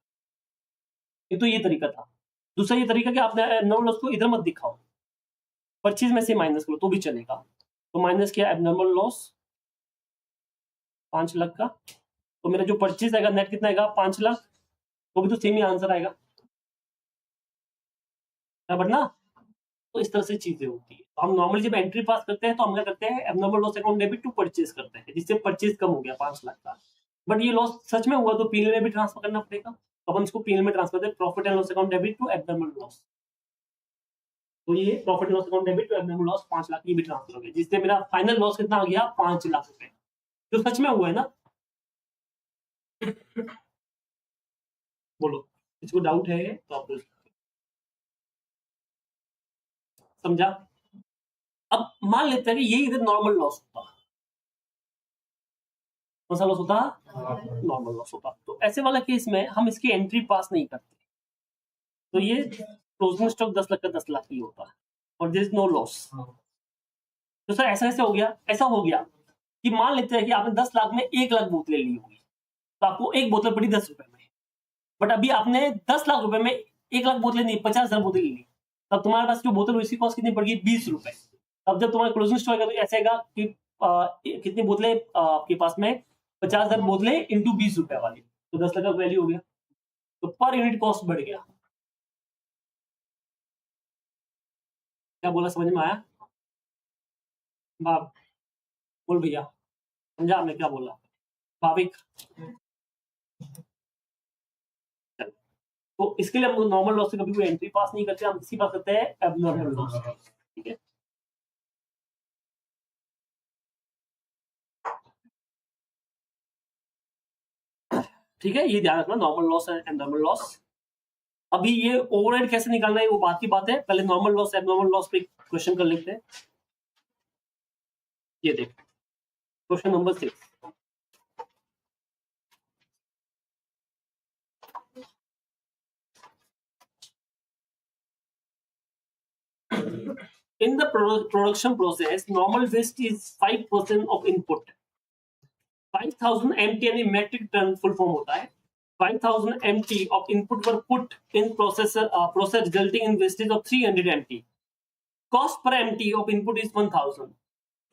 ये तो ये तरीका था। दूसरा ये तरीका कि आपने एबनॉर्मल लॉस को इधर मत दिखाओ, परचेज में से माइनस करो तो भी चलेगा। तो माइनस किया एबनॉर्मल लॉस 5 लाख का, तो मेरा जो परचेज आएगा नेट कितना आएगा 5 लाख, वो भी तो सेम ही आंसर आएगा बराबर ना। तो इस तरह से चीजें होती है। तो हम नॉर्मली जब एंट्री पास करते हैं तो हम क्या करते हैं, abnormal loss account debit to purchase करते हैं, जिससे परचेज कम हो गया 5 लाख का। बट ये लॉस सच में हुआ तो पीएल में भी ट्रांसफर करना पड़ेगा, तो अपन इसको पीएल में ट्रांसफर करते हैं, profit and loss account debit to abnormal loss. तो ये profit and loss account debit to abnormal loss 5 lakh की भी ट्रांसफर हो गया, जिससे मेरा फाइनल लॉस कितना आ गया 5 लाख रुपए, जो सच में हुआ है ना। बोलो इसको डाउट है तो आप समझा। अब मान लेते हैं कि यही इधर नॉर्मल लॉस होता, कौन सा लॉस होता, नॉर्मल लॉस होता। तो ऐसे वाला केस में हम इसकी एंट्री पास नहीं करते, तो ये क्लोजिंग स्टॉक 10 लाख का 10 लाख ही होता है और देयर इज नो लॉस। तो सर ऐसा कैसे हो गया, ऐसा हो गया कि मान लेते हैं कि आपने 10 लाख में 1 लाख बोतलें ली होगी, तो आपको एक बोतल पड़ी 10 रुपए में, बट अभी आपने 10 लाख रुपए में 1 लाख बोतलें नहीं 50,000 बोतलें ली, तब तुम्हारे पास जो बोतल उसकी कॉस्ट कितनी पड़ गई 20 रुपए। अब जब तुम्हारा क्लोजिंग स्टॉक है तो ऐसा आएगा कि कितनी बोतलें आपके पास में 50,000 बोतलें इंटू 20 रुपए वाली, तो 10 लाख का वैल्यू हो गया, तो पर यूनिट कॉस्ट बढ़ गया। क्या बोला, समझ में आया बाप, बोल भैया समझा मैं क्या बोला भाविक। तो इसके लिए हम नॉर्मल लॉस से कभी कोई एंट्री पास नहीं करते, हम इसी पास करते हैं एबनॉर्मल लॉस, ठीक है। ठीक है, ये ध्यान रखना normal loss and abnormal loss. अभी ये ओवरहेड कैसे निकालना है वो बात की बात है, पहले नॉर्मल लॉस एबनॉर्मल लॉस पे क्वेश्चन कर लेते हैं। ये देख question number 6, in the production process normal waste is 5% of input। 5000 MT यानी metric ton फुल फॉर्म होता है, 5000 MT of input were put in process resulting in wastage of 300 MT। cost per MT of input is 1000।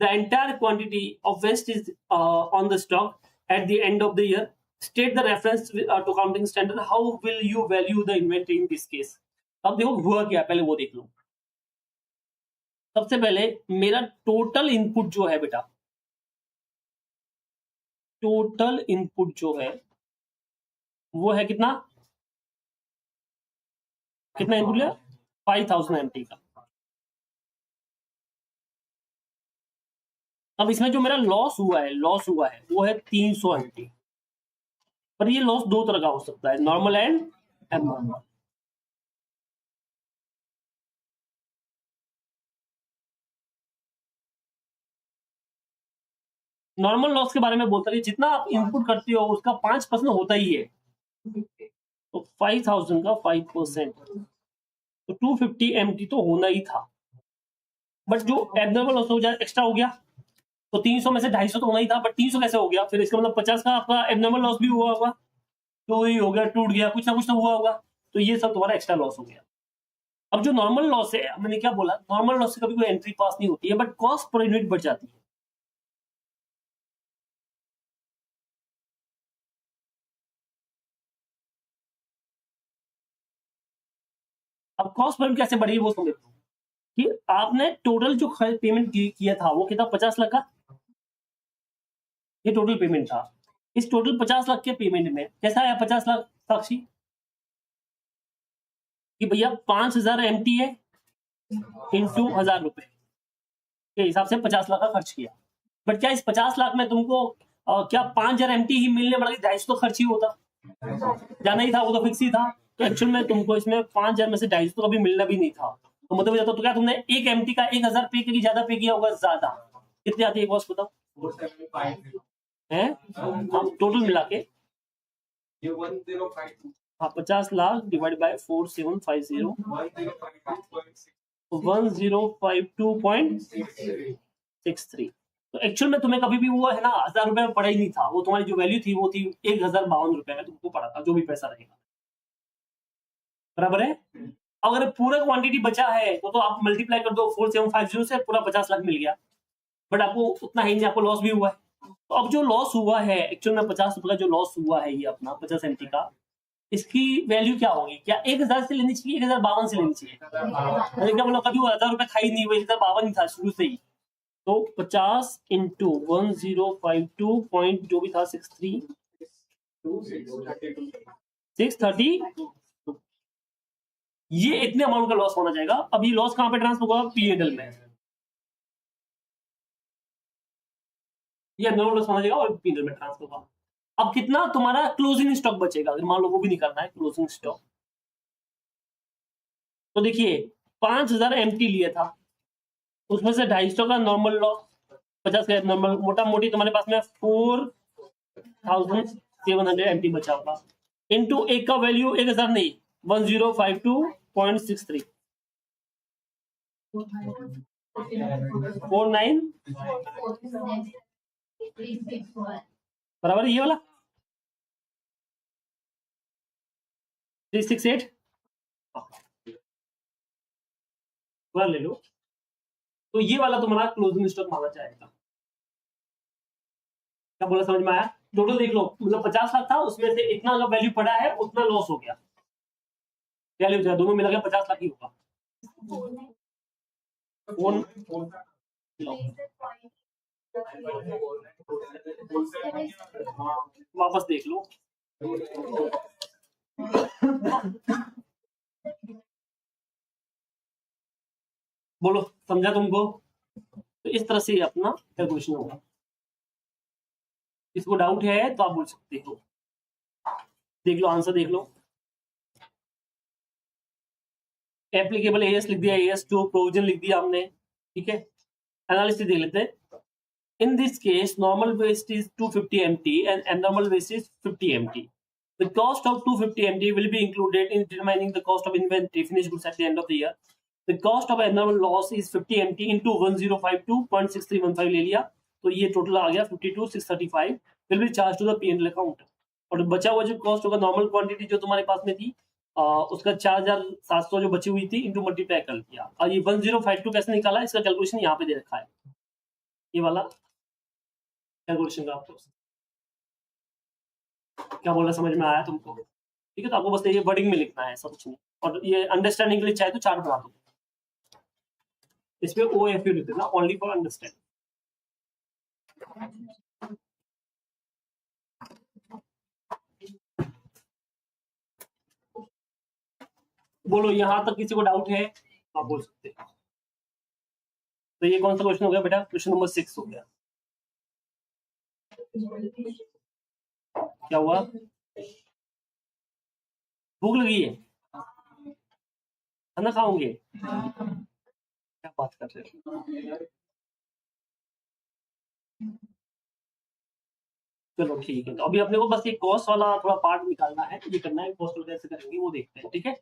the entire quantity of waste is on the stock at the end of the year। state the reference to accounting standard। how will you value the inventory in this case। अब देखो हुआ क्या, पहले वो देख लो। सबसे पहले मेरा टोटल इनपुट जो है बेटा, टोटल इनपुट जो है वो है कितना, कितना इनपुट लिया 5000 MT का। अब इसमें जो मेरा लॉस हुआ है वो है 300 MT। पर ये लॉस दो तरह का हो सकता है, normal and abnormal. Normal loss के बारे में बोलता है जितना आप इनपुट करते हो उसका 5% होता ही है, तो 5000 का 5% तो 250 MT तो होना ही था। बट जो एबनॉर्मल लॉस हो जाए एक्स्ट्रा हो गया, तो 300 में से 250 तो होना ही था, बट 300 कैसे हो गया, फिर इसका मतलब 50 का आपका एबनॉर्मल लॉस भी हुआ होगा, तो ही हो गया, टूट गया, कुछ ना कुछ तो हुआ होगा, तो ये सब तुम्हारा एक्स्ट्रा लॉस हो गया। अब जो नॉर्मल लॉस है, मैंने क्या बोला, नॉर्मल लॉस से कभी कोई एंट्री पास नहीं होती है, बट कॉस्ट पर यूनिट बढ़ जाती है। अब कॉस्ट पर कैसे बढ़ी वो समझो कि आपने टोटल जो पेमेंट किया था वो कितना 50 लाख का, ये टोटल पेमेंट था। इस टोटल 50 लाख के पेमेंट में कैसा आया 50 लाख साक्षी, कि भैया 5000 MT है इंटू 1000 रुपए के हिसाब से 50 लाख का खर्च किया। बट क्या इस 50 लाख में तुमको क्या 5000 MT ही मिलने वाला, 250 तो खर्च ही होता, जाना ही था, वो तो फिक्स ही था। तो एक्चुअल में तुमको इसमें 5000 में से 250 तो कभी मिलना भी नहीं था, तो मतलब जाता तो क्या तुमने एक MT का 1000 पे की ज्यादा पे किया होगा, ज्यादा कितने आती है कॉस्ट बताओ, 475 है टोटल मिला के, ये 1052 हाँ 50 लाख डिवाइड बाय 4750 1052.63। तो एक्चुअल में तुम्हें कभी भी वो है ना 1000 रुपए में पड़ा ही नहीं था, वो तुम्हारी जो वैल्यू थी वो थी 1052 रुपए में तुमको पड़ा था, जो भी पैसा रहेगा बराबर है। अगर पूरा क्वांटिटी बचा है तो आप मल्टीप्लाई कर दो 4750 से, पूरा 50 लाख मिल गया। बट आपको उतना ही नहीं, आपको लॉस भी हुआ है। तो अब जो लॉस हुआ है एक्चुअल में 50 रुपए का जो लॉस हुआ है ये अपना 50 एमटी का, इसकी वैल्यू क्या होगी? क्या 1000 से लेनी चाहिए, 1052 से लेनी चाहिए? मैंने क्या बोला, कभी वो 1000 रुपए था ही नहीं, वो 1052 ही था शुरू से ही। तो 50 इंटू 1052 पॉइंट जो भी था 63 630, ये इतने अमाउंट का लॉस होना जाएगा। अब ये लॉस कहां पे ट्रांसफर होगा? पीएनएल में। ये एब्नॉर्मल लॉस होना जाएगा और पीएनएल में ट्रांसफर होगा। अब कितना तुम्हारा क्लोजिंग स्टॉक बचेगा, अगर मान लो वो भी नहीं करना है क्लोजिंग स्टॉक, तो देखिए 5000 एमटी लिया था, उसमें से 250 का नॉर्मल लॉस, 50 का नॉर्मल, मोटा मोटी तुम्हारे पास में 4700 एमटी बचा होगा। इनटू एक का वैल्यू 1000 नहीं, 1052.63 49 बराबर ये वाला 368 पूरा ले लो। तो ये वाला तुम्हारा क्लोजिंग स्टॉक माना जाएगा। क्या बोला, समझ में आया? टोटल देख लो, मतलब 50 लाख था, उसमें से इतना अगर वैल्यू पड़ा है उतना लॉस हो गया, वैल्यू हो जाएगा, दोनों मिला के 50 लाख ही होगा। फोन वापस देख लो। बोलो समझा तुमको? तो इस तरह से अपना कैलकुलेशन होगा। इसको डाउट है तो आप बोल सकते हो। देख लो आंसर, देख लो। एप्लीकेबल एएस लिख दिया, एएस टू प्रोविजन लिख दिया हमने, ठीक है। एनालिसिस देख लेते हैं। In this case, normal waste is 250 MT and abnormal waste is 50 MT. The cost of 250 MT will be included in determining the cost of inventory finished goods at the end of the year. The cost of abnormal loss is 50 MT into 1052.6315 ले लिया, तो ये total आ गया 52,635 will be charged to the P&L account. और बचा हुआ जो cost होगा नॉर्मल क्वांटिटी जो तुम्हारे पास में थी, उसका 4700 जो बची हुई थी इंटू मल्टीप्लाई कर दिया। और ये 1052 कैसे निकाला, इसका कैलकुलेशन यहाँ पे दे रखा है, ये वाला कैलकुलेशन का। आपको क्या बोला, समझ में आया तुमको? ठीक है, तो आपको बस ये वर्डिंग में लिखना है, सब कुछ नहीं। और ये अंडरस्टैंडिंग के लिए चाहे तो चार्ट बना दो, इसमें OFU लिख देना, ओनली फॉर अंडरस्टैंड। बोलो यहां तक किसी को डाउट है? आप बोल सकते हैं। तो ये कौन सा क्वेश्चन हो गया बेटा? क्वेश्चन नंबर 6 हो गया। क्या हुआ, भूख लगी है? खाना खाओगे? क्या बात कर रहे हो? चलो ठीक है, तो अभी अपने को बस ये कॉस्ट वाला थोड़ा पार्ट निकालना है, ये करना है, कॉस्ट कैसे करेंगे वो देखते हैं, ठीक है।